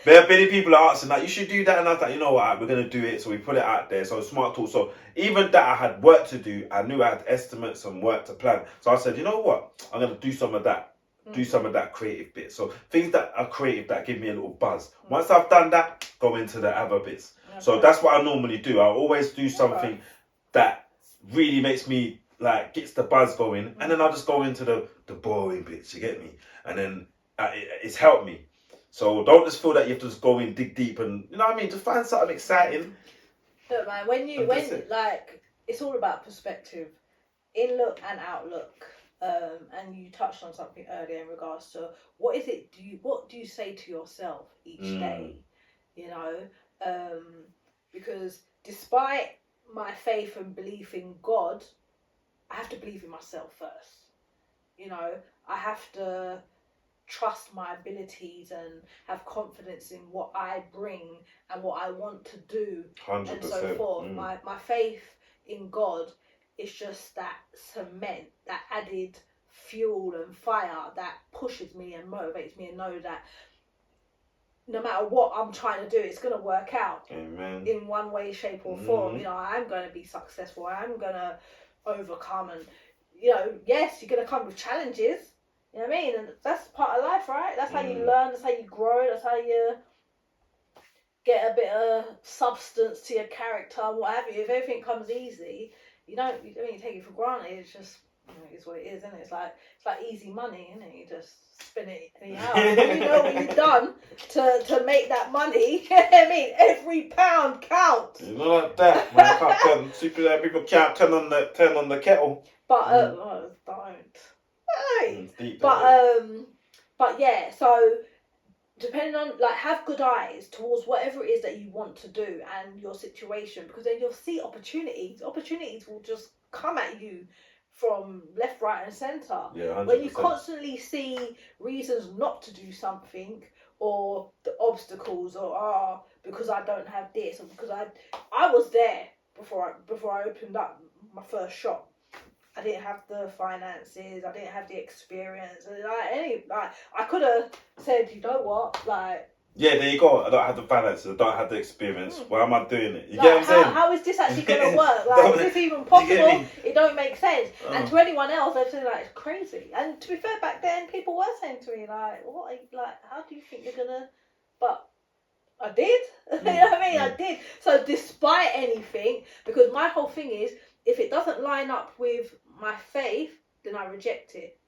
there have many people are asking like, you should do that, and I was like, you know what, we're gonna do it. So we put it out there. So smart talk. So even that I had work to do, I knew I had estimates and work to plan. So I said, you know what, I'm gonna do some of that. Do some of that creative bit. So things that are creative that give me a little buzz. Once I've done that, go into the other bits. So that's what I normally do. I always do something that really makes me like gets the buzz going, and then I'll just go into the boring bits. You get me? And then it's helped me. So don't just feel that you have to just go in, dig deep, and you know what I mean. Just find something exciting. Look, man, when like it's all about perspective, in look and outlook. And you touched on something earlier in regards to what do you say to yourself each day, you know, because despite my faith and belief in God, I have to believe in myself first. You know, I have to trust my abilities and have confidence in what I bring and what I want to do 100%. and so forth. My faith in God is just that cement, that added fuel and fire that pushes me and motivates me and know that no matter what I'm trying to do, it's going to work out. Amen. In one way, shape or form. You know, I'm going to be successful. I'm going to overcome, and you know, yes, you're going to come with challenges. You know what I mean? And that's part of life, right? That's how you learn. That's how you grow. That's how you get a bit of substance to your character and what have you. If everything comes easy, you take it for granted. It's just, you know, it's what it is, isn't it? It's like easy money, isn't it? You just spend it anyhow. You know what you've done to make that money. You know what I mean? Every pound counts. You know like that, man. I can't turn people count 10 on the kettle. But don't. Hey. But yeah, so depending on, like, have good eyes towards whatever it is that you want to do and your situation, because then you'll see opportunities. Opportunities will just come at you from left, right, and centre. Yeah, 100%. When you constantly see reasons not to do something, or the obstacles, or because I don't have this, or because I was there before I opened up my first shop. I didn't have the finances. I didn't have the experience. I could have said, you know what, like. Yeah, there you go. I don't have the finances. I don't have the experience. Why am I doing it? You get what I'm saying? How is this actually going to work? Like, is this even possible? It don't make sense. And to anyone else, they're saying, like, it's crazy. And to be fair, back then, people were saying to me, like, what? Like, how do you think you're gonna? But I did. You know what I mean? I did. So despite anything, because my whole thing is, if it doesn't line up with my faith, then I reject it.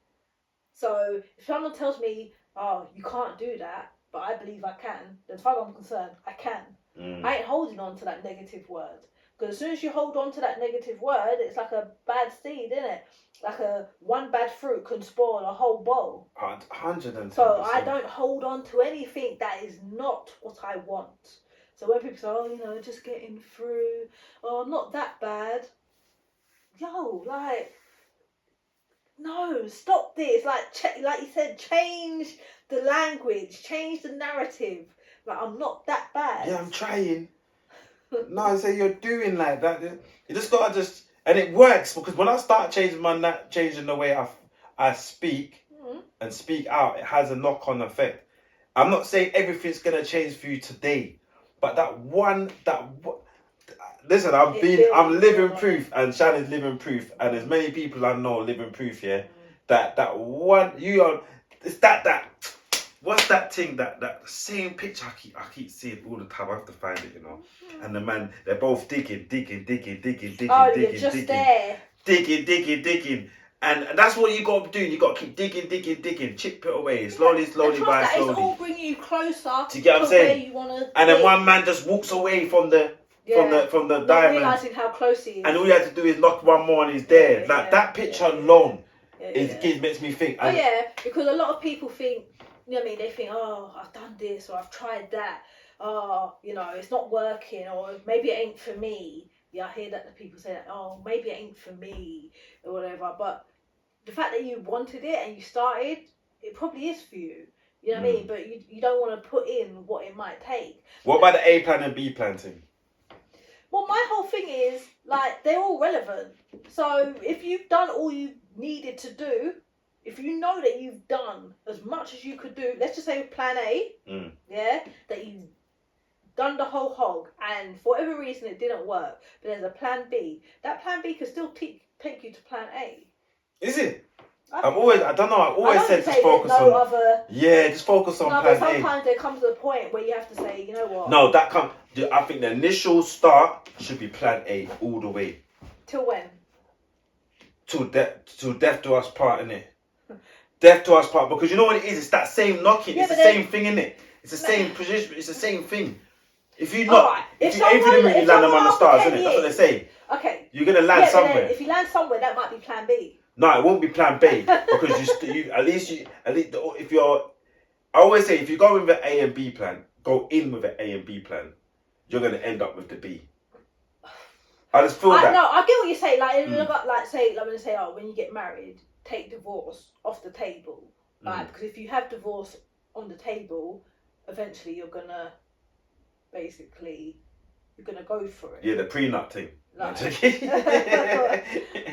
So if someone tells me, oh, you can't do that, but I believe I can, then as far as I'm concerned, I can. I ain't holding on to that negative word. Because as soon as you hold on to that negative word, it's like a bad seed, isn't it? Like one bad fruit can spoil a whole bowl. 110%. So I don't hold on to anything that is not what I want. So when people say, oh, you know, just getting through, oh, I'm not that bad. Yo, like, no, stop this. Like you said, change the language, change the narrative. Like, I'm not that bad. Yeah, I'm trying. No, so you're doing like that. You just gotta and it works, because when I start changing the way I speak and speak out, it has a knock-on effect. I'm not saying everything's gonna change for you today, but listen, I'm living proof, and Shannon's living proof, and there's many people I know living proof, yeah. That one, it's that. What's that thing? That same picture I keep seeing all the time. I have to find it, you know. And the man, they're both digging. Oh, you're just there. Digging. And that's what you got to do. You got to keep digging, chip it away, slowly It's slowly. all bringing you closer. Do you get what I'm saying? Where you wanna and then one man just walks away from the not diamond, realising how close he is. and all you have to do is knock one more, and he's there. That picture alone, it makes me think. Because a lot of people think, you know what I mean? They think, oh, I've done this, or I've tried that. Oh, you know, it's not working, or maybe it ain't for me. Yeah, I hear that the people say that, oh, maybe it ain't for me, or whatever. But the fact that you wanted it and you started, it probably is for you. You know what I mean? But you don't want to put in what it might take. What about the A plan and B plan thing? Well, my whole thing is, like, they're all relevant. So if you've done all you needed to do, if you know that you've done as much as you could do, let's just say with plan A, that you've done the whole hog, and for whatever reason it didn't work, but there's a plan B. That plan B can still take you to plan A. Is it? I've always said just focus just focus on plan A. But sometimes there comes a point where you have to say, you know what? No, I think the initial start should be plan A all the way. Till when? Till death do us part, innit? Death to us part, because you know what it is? It's that same knocking. It's the same thing, innit? It's the same position. It's the same thing. If you knock, if you aim for the moon, you land among the stars, innit? That's what they say. Okay. You're gonna land somewhere. If you land somewhere, that might be plan B. No, it won't be plan B because at least if you're. I always say if you go with an A and B plan, go in with an A and B plan. You're gonna end up with the B. I just feel that. No, I get what you're saying. Like, when you get married, take divorce off the table. Like, because if you have divorce on the table, eventually you're gonna go for it. Yeah, the prenup thing. Like,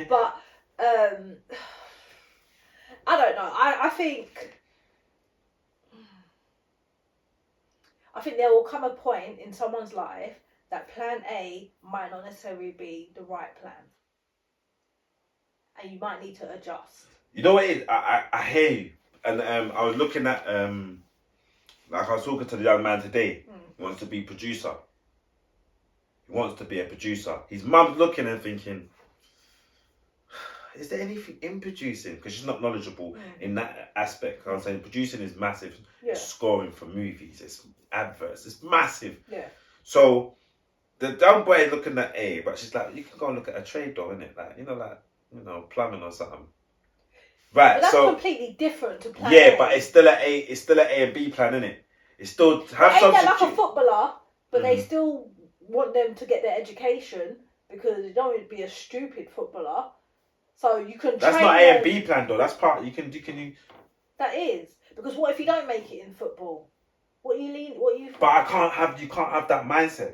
but I don't know. I think there will come a point in someone's life that plan A might not necessarily be the right plan, and you might need to adjust. You know what it is? I hear you, and I was looking at like I was talking to the young man today. He wants to be producer. He wants to be a producer. His mum's looking and thinking, is there anything in producing? Because she's not knowledgeable in that aspect. I'm saying producing is massive. Yeah. It's scoring for movies, it's adverts, it's massive. Yeah. So the dumb boy is looking at A, but she's like, you can go and look at a trade though, innit? Like, plumbing or something. Right. But that's so completely different to plan yeah, A. but it's still an A and B plan, innit? It's still have some. some. Like a footballer, but they still want them to get their education because they don't want to be a stupid footballer. So you can. That's train not A them. and B plan though. That's part you can. That is because what if you don't make it in football? What you? But you can't have that mindset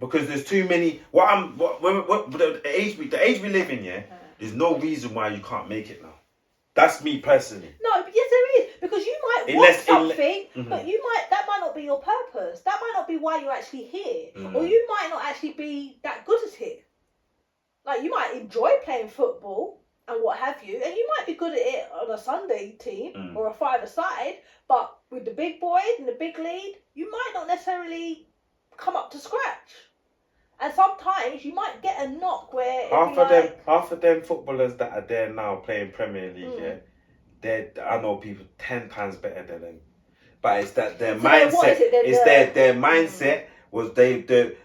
because there's too many. The age we live in, yeah. There's no reason why you can't make it now. That's me personally. No, but yes, there is because you might want something, but that might not be your purpose. That might not be why you're actually here, or you might not actually be that good at it. Like you might enjoy playing football and what have you, and you might be good at it on a Sunday team or a five-a-side, but with the big boys and the big league, you might not necessarily come up to scratch. And sometimes you might get a knock where half of them footballers that are there now playing Premier League, I know people 10 times better than them. But it's that their mindset. Their mindset was they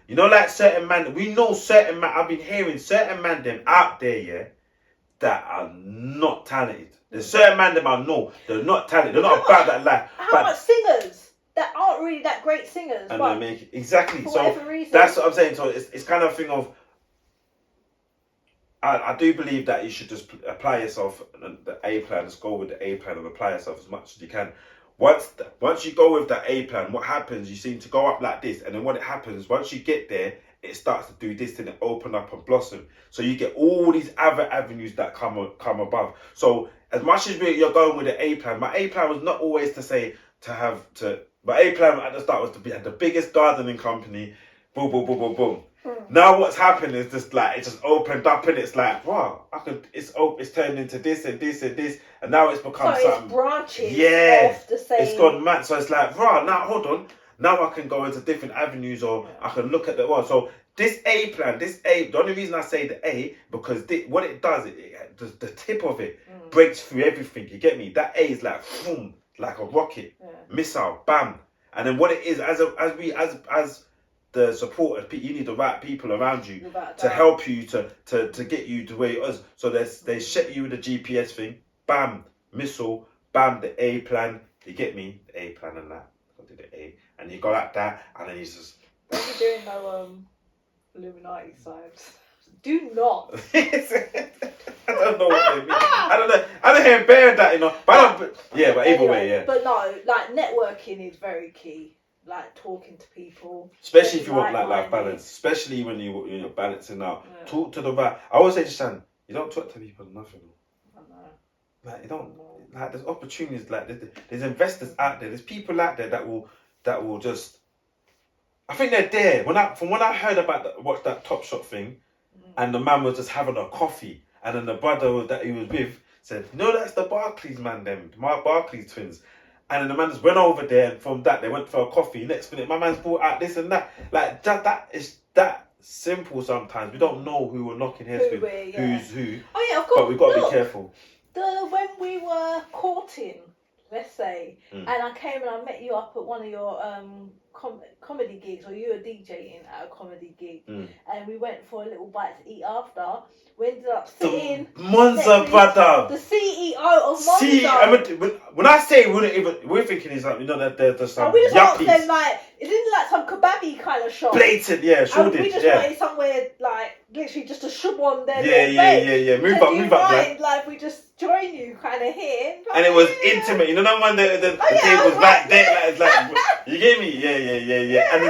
like certain man. We know certain man. I've been hearing certain man them out there, yeah, that are not talented. There's certain man them I know they're not talented. They're not about that life. How much singers that aren't really that great singers, and but they make it exactly. For so whatever reason. That's what I'm saying. So it's kind of a thing of. I do believe that you should just apply yourself the A plan. Just go with the A plan and apply yourself as much as you can. Once you go with that A plan, what happens? You seem to go up like this, and then what happens? Once you get there, it starts to do this, and it open up and blossom. So you get all these other avenues that come above. So as much as you're going with the A plan, my A plan was not always to say my A plan at the start was to be at the biggest gardening company. Boom, boom, boom, boom, boom. Now what's happened is just like it just opened up and it's like wow, it's turned into this and this and this, and now it's become something. It's branches. Yeah, off the same. It's gone mad. So it's like now hold on. Now I can go into different avenues, or I can look at the one. So this A plan, the only reason I say the A because what it does, the tip of it breaks through everything. You get me? That A is like boom, like a rocket, missile, bam. And then what it is, as the supporters, you need the right people around you to help you to get you to where it is. So they set you with the GPS thing, bam, missile, bam, the A plan. You get me? The A plan and that. I did the A, and you go like that, and then he's just. Don't be doing no Illuminati signs. Do not. I don't know what they mean. I don't hear him bearing that, But either way, yeah. But no, like networking is very key. Like talking to people, especially if you want like life balance, especially when you're balancing out. Yeah. Talk to the right. I always say to Shan, you don't talk to people nothing. I know. Like you don't. Like there's opportunities. Like there's investors out there. There's people out there that will just. I think they're there. From when I heard about watched that Top Shot thing, and the man was just having a coffee, and then the brother that he was with said, "No, that's the Barclays man. My Barclays twins." And then the man just went over there, and from that they went for a coffee. Next minute, my man's brought out this and that. Like that is that simple. Sometimes we don't know who we're knocking heads with, who's who. Oh yeah, of course. But we've got to be careful. When we were courting, let's say, and I came and I met you up at one of your comedy gigs, or you were DJing at a comedy gig, and we went for a little bite to eat after. We ended up sitting. Monza, brother. The CEO of Monza. See, I mean, when I say we're thinking it's like, you know, that there's some we just asked yuppies. them, like, it didn't like some kebabi kind of shop. Blatant, yeah, sure and did. We just wanted somewhere, like, literally just to shove on there. Yeah. Move up, man. Like, we just join you kind of here. Like, and it was intimate, you know, that one, the table was right there, like, you get me? Yeah. And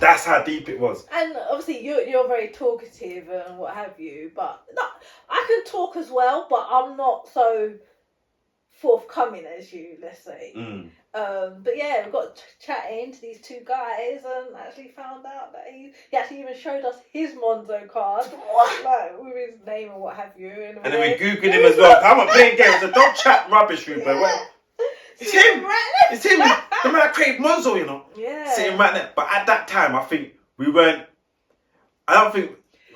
that's how deep it was. And obviously, you're very talkative and what have you, but no, I can talk as well, but I'm not so forthcoming as you, let's say. But yeah, we got chatting to these two guys and actually found out that he actually even showed us his Monzo card. What? Like, with his name and what have you. And then we Googled him as well. I'm not playing games, so don't chat rubbish, Ruben. Yeah. It's him. It's him. The man that created Monzo, you know. Yeah. Sitting right there. But at that time, I don't think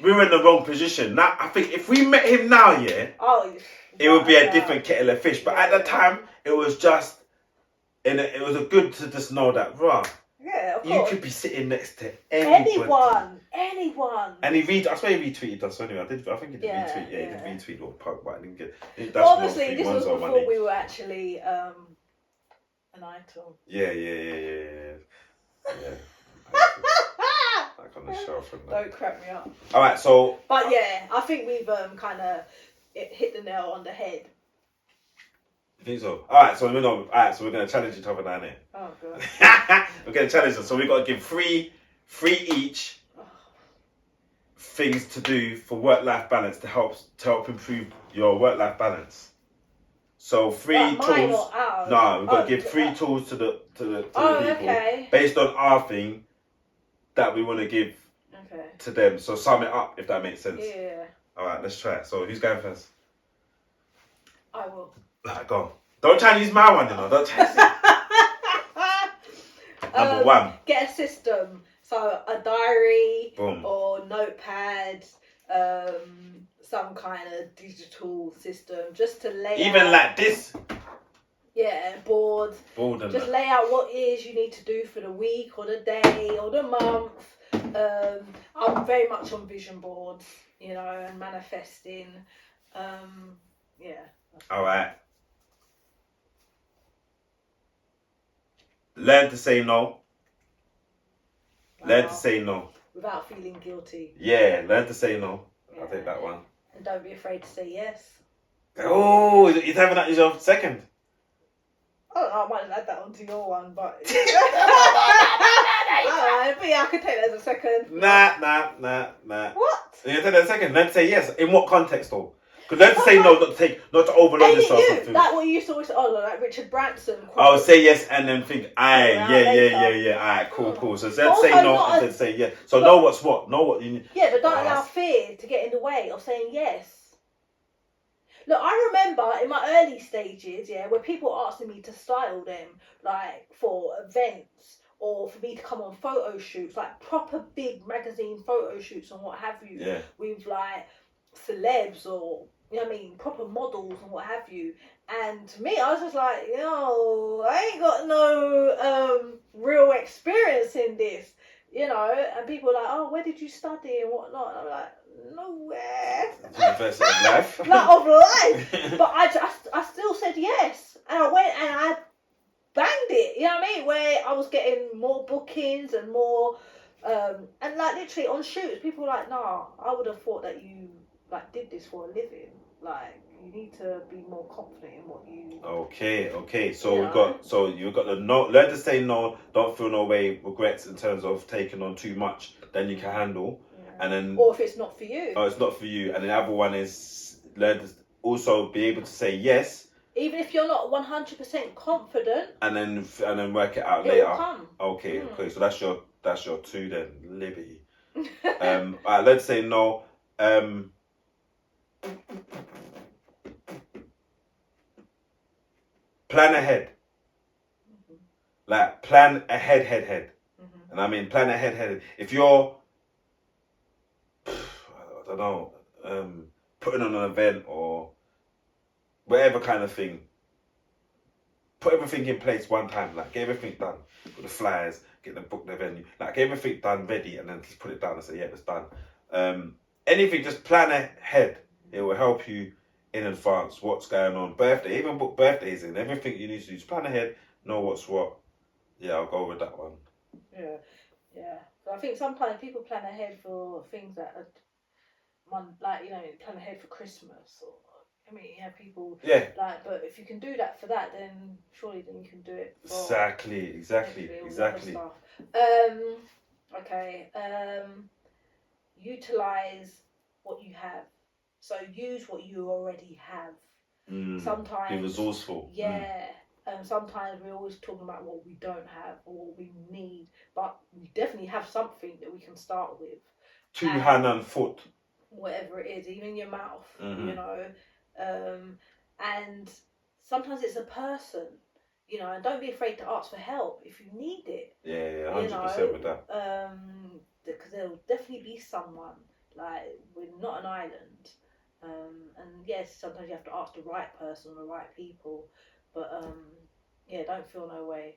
we were in the wrong position. Now, I think if we met him now, it would be a different kettle of fish. But at the time, it was just, it was good to just know that, right, you could be sitting next to anyone. And I swear he retweeted us anyway. I think he did retweet. Yeah, he did retweet or poke, but I didn't get. Well, obviously, this was before we were actually an item. Yeah. Back on the shelf and that. Don't crap me up. All right, so. But yeah, I think we've kind of hit the nail on the head. You think so? All right, so we're gonna challenge each other down here. Oh god. We're gonna challenge them. So we got to give three each things to do for work-life balance to help improve your work-life balance. So three tools. Mine or ours? No, we've got to give three tools to the people based on our thing that we want to give to them. So sum it up, if that makes sense. Yeah. All right, let's try it. So who's going first? I will. Right, go on. Don't try and use my one, you know. Don't try and Number one. Get a system. So a diary. Boom. Or notepad. Some kind of digital system. Just to lay Even out. like this. Yeah, board. Just lay out what it is you need to do for the week or the day or the month. I'm very much on vision boards, you know, and manifesting. Yeah. All right. Learn to say no. Learn to say no. Without feeling guilty. Yeah, learn to say no. Yeah. I'll take that one. And don't be afraid to say yes. Oh, you're having that as your second? I might add that onto your one, but... Alright, but yeah, I could take that as a second. Nah. What? You take that as a second. Learn to say yes. In what context though? Because learn to say no, not to overload yourself. Like what you used to always say, like Richard Branson. I'll say yes and then think, yeah. Alright, cool. So learn to say no and then say yes. So know what's what. Know what you need. Yeah, but don't allow fear to get in the way of saying yes. Look, I remember in my early stages, where people asking me to style them, like for events or for me to come on photo shoots, like proper big magazine photo shoots and what have you, with like celebs or, you know what I mean, proper models and what have you. And to me, I was just like, I ain't got no real experience in this, you know. And people were like, oh, where did you study and whatnot? And I'm like, nowhere. University of life. Not of life. But I still said yes. And I went and I banged it, you know what I mean? Where I was getting more bookings and more, and like literally on shoots, people were like, nah, I would have thought that you like did this for a living. Like, you need to be more confident in what you... Okay. So you've got the no, learn to say no, don't feel no way regrets in terms of taking on too much than you can handle. And then, or if it's not for you. Oh, it's not for you. And the other one is learn to also be able to say yes. Even if you're not 100% confident. And then work it out later. It'll come. Okay. So that's your two then, Libby. Alright, let's say no. Plan ahead. Mm-hmm. Like plan ahead. Mm-hmm. And I mean plan ahead. If you're, I don't know, putting on an event or whatever kind of thing, put everything in place one time. Like, get everything done with the flyers, get the book, the venue. Like, get everything done, ready, and then just put it down and say, yeah, it's done. Anything, just plan ahead. It will help you in advance what's going on. Birthday, even book birthdays in. Everything you need to do, just plan ahead, know what's what. Yeah, I'll go with that one. Yeah, yeah. So I think sometimes people plan ahead for things that are like, you know, plan ahead for Christmas or, I mean, yeah, people. Yeah. Like, but if you can do that for that, then surely then you can do it for Exactly. stuff. Okay. Utilize what you have. So use what you already have. Sometimes be resourceful. Yeah. Sometimes we're always talking about what we don't have or what we need, but we definitely have something that we can start with. 2 hand and foot. Whatever it is, even your mouth, you know. And sometimes it's a person, you know, and don't be afraid to ask for help if you need it. Yeah, 100% with that. Because there'll definitely be someone, like, we're not an island. And yes, sometimes you have to ask the right person or the right people, but yeah, don't feel no way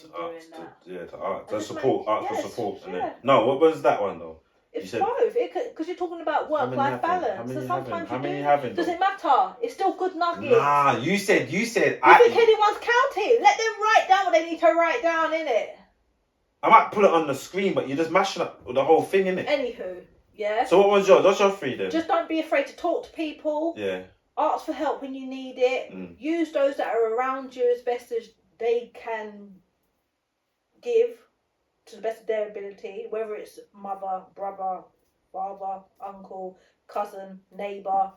in doing that. To support, ask for support. Yeah. No, what was that one though? It's both, because you're talking about work-life balance. So sometimes how many you having? Does it matter? It's still good nuggets. Nah, you said. You think anyone's counting? Let them write down what they need to write down, innit? I might put it on the screen, but you're just mashing up the whole thing, innit? Anywho, yeah. So what was yours? What's your 3 then? Just don't be afraid to talk to people. Yeah. Ask for help when you need it. Use those that are around you as best as they can give, to the best of their ability, whether it's mother, brother, father, uncle, cousin, neighbour,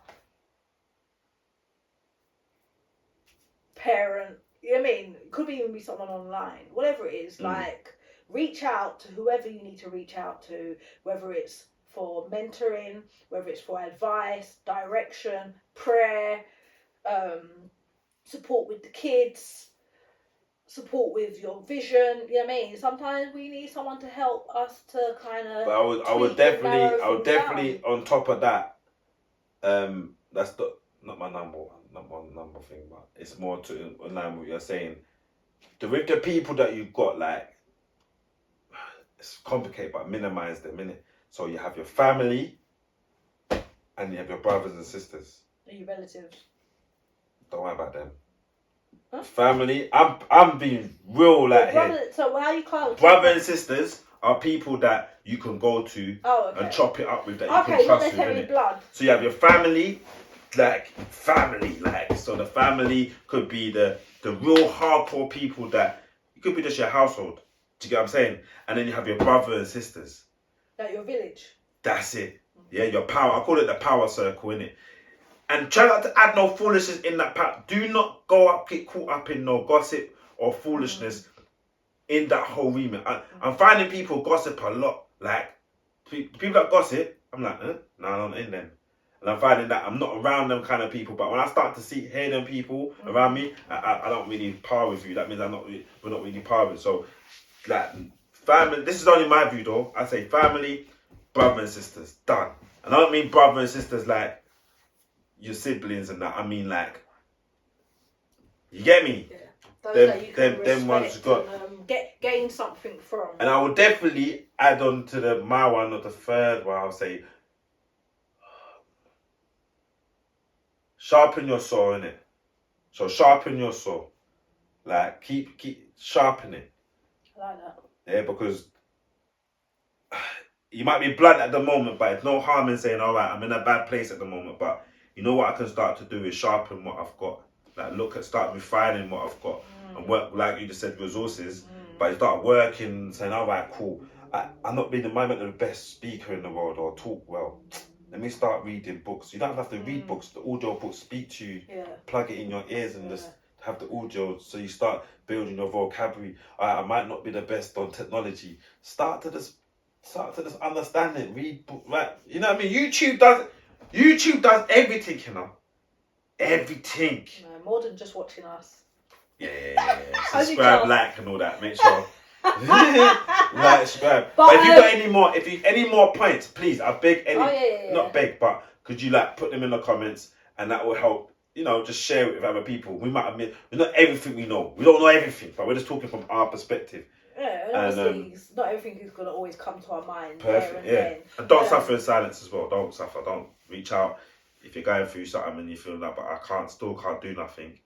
parent, you know what I mean? It could even be someone online, whatever it is. Like, reach out to whoever you need to reach out to, whether it's for mentoring, whether it's for advice, direction, prayer, support with the kids, support with your vision, you know what I mean? Sometimes we need someone to help us to kind of. But I would definitely on top of that. That's not my number thing, but it's more to in line with what you're saying. With the people that you've got, like, it's complicated, but minimize them, innit? So you have your family, and you have your brothers and sisters. Are your relatives? Don't worry about them. Huh? Family, I'm being real, like, here. So how you call brother and sisters are people that you can go to and chop it up with, that you can trust with, blood. So you have your family, like, so the family could be the real hardcore people that it could be just your household. Do you get what I'm saying? And then you have your brother and sisters. Like your village. That's it. Yeah, your power. I call it the power circle, innit? And try not to add no foolishness in that part. Do not get caught up in no gossip or foolishness in that whole remit. I'm finding people gossip a lot. Like, people that gossip, I'm like, no, I'm not in them. And I'm finding that I'm not around them kind of people. But when I start to hear them people around me, I don't really par with you. That means we're not really par with. So, like, family, this is only my view though. I say family, brother and sisters, done. And I don't mean brother and sisters like your siblings and that. I mean, like, you get me? Yeah. Those that you can them ones got and, gain something from. And I would definitely add on to my one or the third one. I'll say, sharpen your saw, innit? So sharpen your saw. Like, keep sharpening. I like that. Yeah, because you might be blunt at the moment, but it's no harm in saying, all right, I'm in a bad place at the moment, but you know what I can start to do is sharpen what I've got. Like, start refining what I've got and work, like you just said, resources. But you start working, saying, all right, cool. I'm not being the best speaker in the world or talk well. Let me start reading books. You don't have to read books. The audio books speak to you. Yeah. Plug it in your ears and just have the audio, so you start building your vocabulary. I might not be the best on technology. Start to just understand it. Read book, right? You know what I mean? YouTube does everything, you know. Everything. No, more than just watching us. Yeah. Subscribe, like, and all that. Make sure. Like, subscribe. But if you got any more points, please, I beg not beg, but could you, like, put them in the comments, and that will help just share it with other people. We might admit not everything we know. We don't know everything, but we're just talking from our perspective. Yeah, and obviously, not everything is going to always come to our mind. Perfect, there and then. And don't suffer in silence as well. Don't suffer. Don't reach out if you're going through something and you feel like, but I can't do nothing.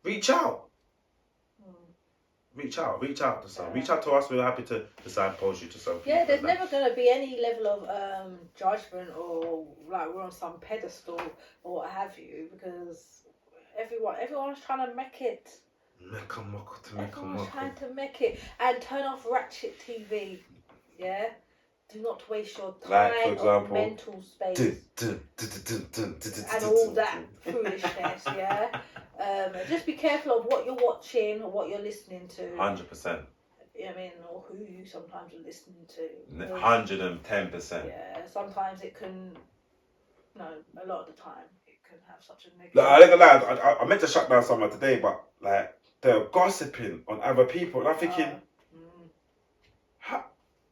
Reach out. Reach out to someone. Reach out to us. We're happy to signpost you to some people. Yeah, there's never going to be any level of judgment or like we're on some pedestal or what have you, because everyone's trying to make it. Everyone's trying to make it and turn off ratchet TV. Yeah. Do not waste your time, like, for example, or mental space and all that foolishness. Yeah. Just be careful of what you're watching or what you're listening to. 100%. I mean, or who you sometimes are listening to. 110%. Yeah, sometimes it can. No, a lot of the time it can have such a negative. Like, I ain't gonna lie, I meant to shut down someone today, but like they're gossiping on other people, and I'm thinking,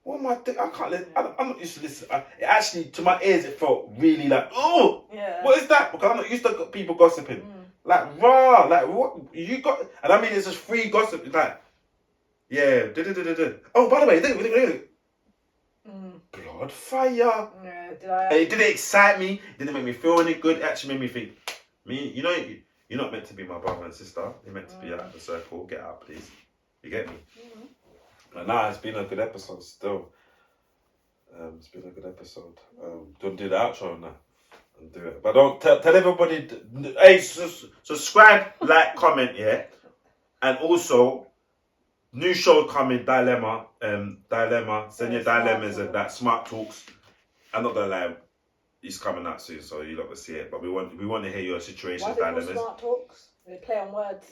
what am I doing? I can't listen. I'm not used to listen. It actually, to my ears, it felt really like, oh, what is that? Because I'm not used to people gossiping. Like, raw, like, what you got? And I mean, it's just free gossip. It's like, yeah, oh, by the way, blood fire. Yeah, and it didn't excite me. It didn't make me feel any good. It actually made me think, you're not meant to be my brother and sister. You're meant to be out of the circle. Get out, please. You get me? But nah, it's been a good episode still. It's been a good episode. Don't do the outro now. And do it. But don't tell everybody. Hey, subscribe, like, comment, yeah. And also, new show coming, Dilemma. Send your dilemmas and that Smart Talks. I'm not gonna lie, it's coming out soon, so you're not gonna see it. But we want to hear your situations, dilemmas. Smart Talks? They play on words.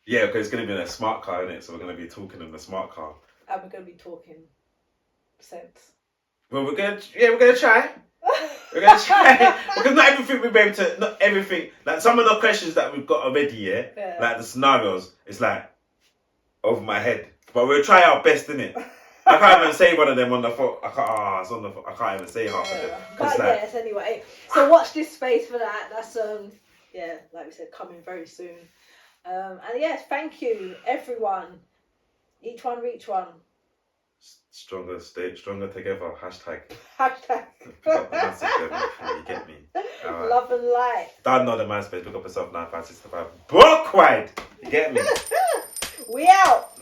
Yeah, because it's gonna be in a smart car, innit? So we're gonna be talking in the smart car. And we're gonna be talking sense. Well, we're gonna try. We're gonna try because not everything. Like some of the questions that we've got already, like the scenarios, it's like over my head. But we'll try our best, innit? I can't even say one of them on the phone. It's on the phone. I can't even say half of them. But yes, anyway. So watch this space for that. That's like we said, coming very soon. And yes, thank you everyone. Each one reach one. Stronger, stay stronger together. Hashtag. You get me. Right. Love and light. Don't know the MySpace. Look up yourself 9565. Book wide. You get me. We out.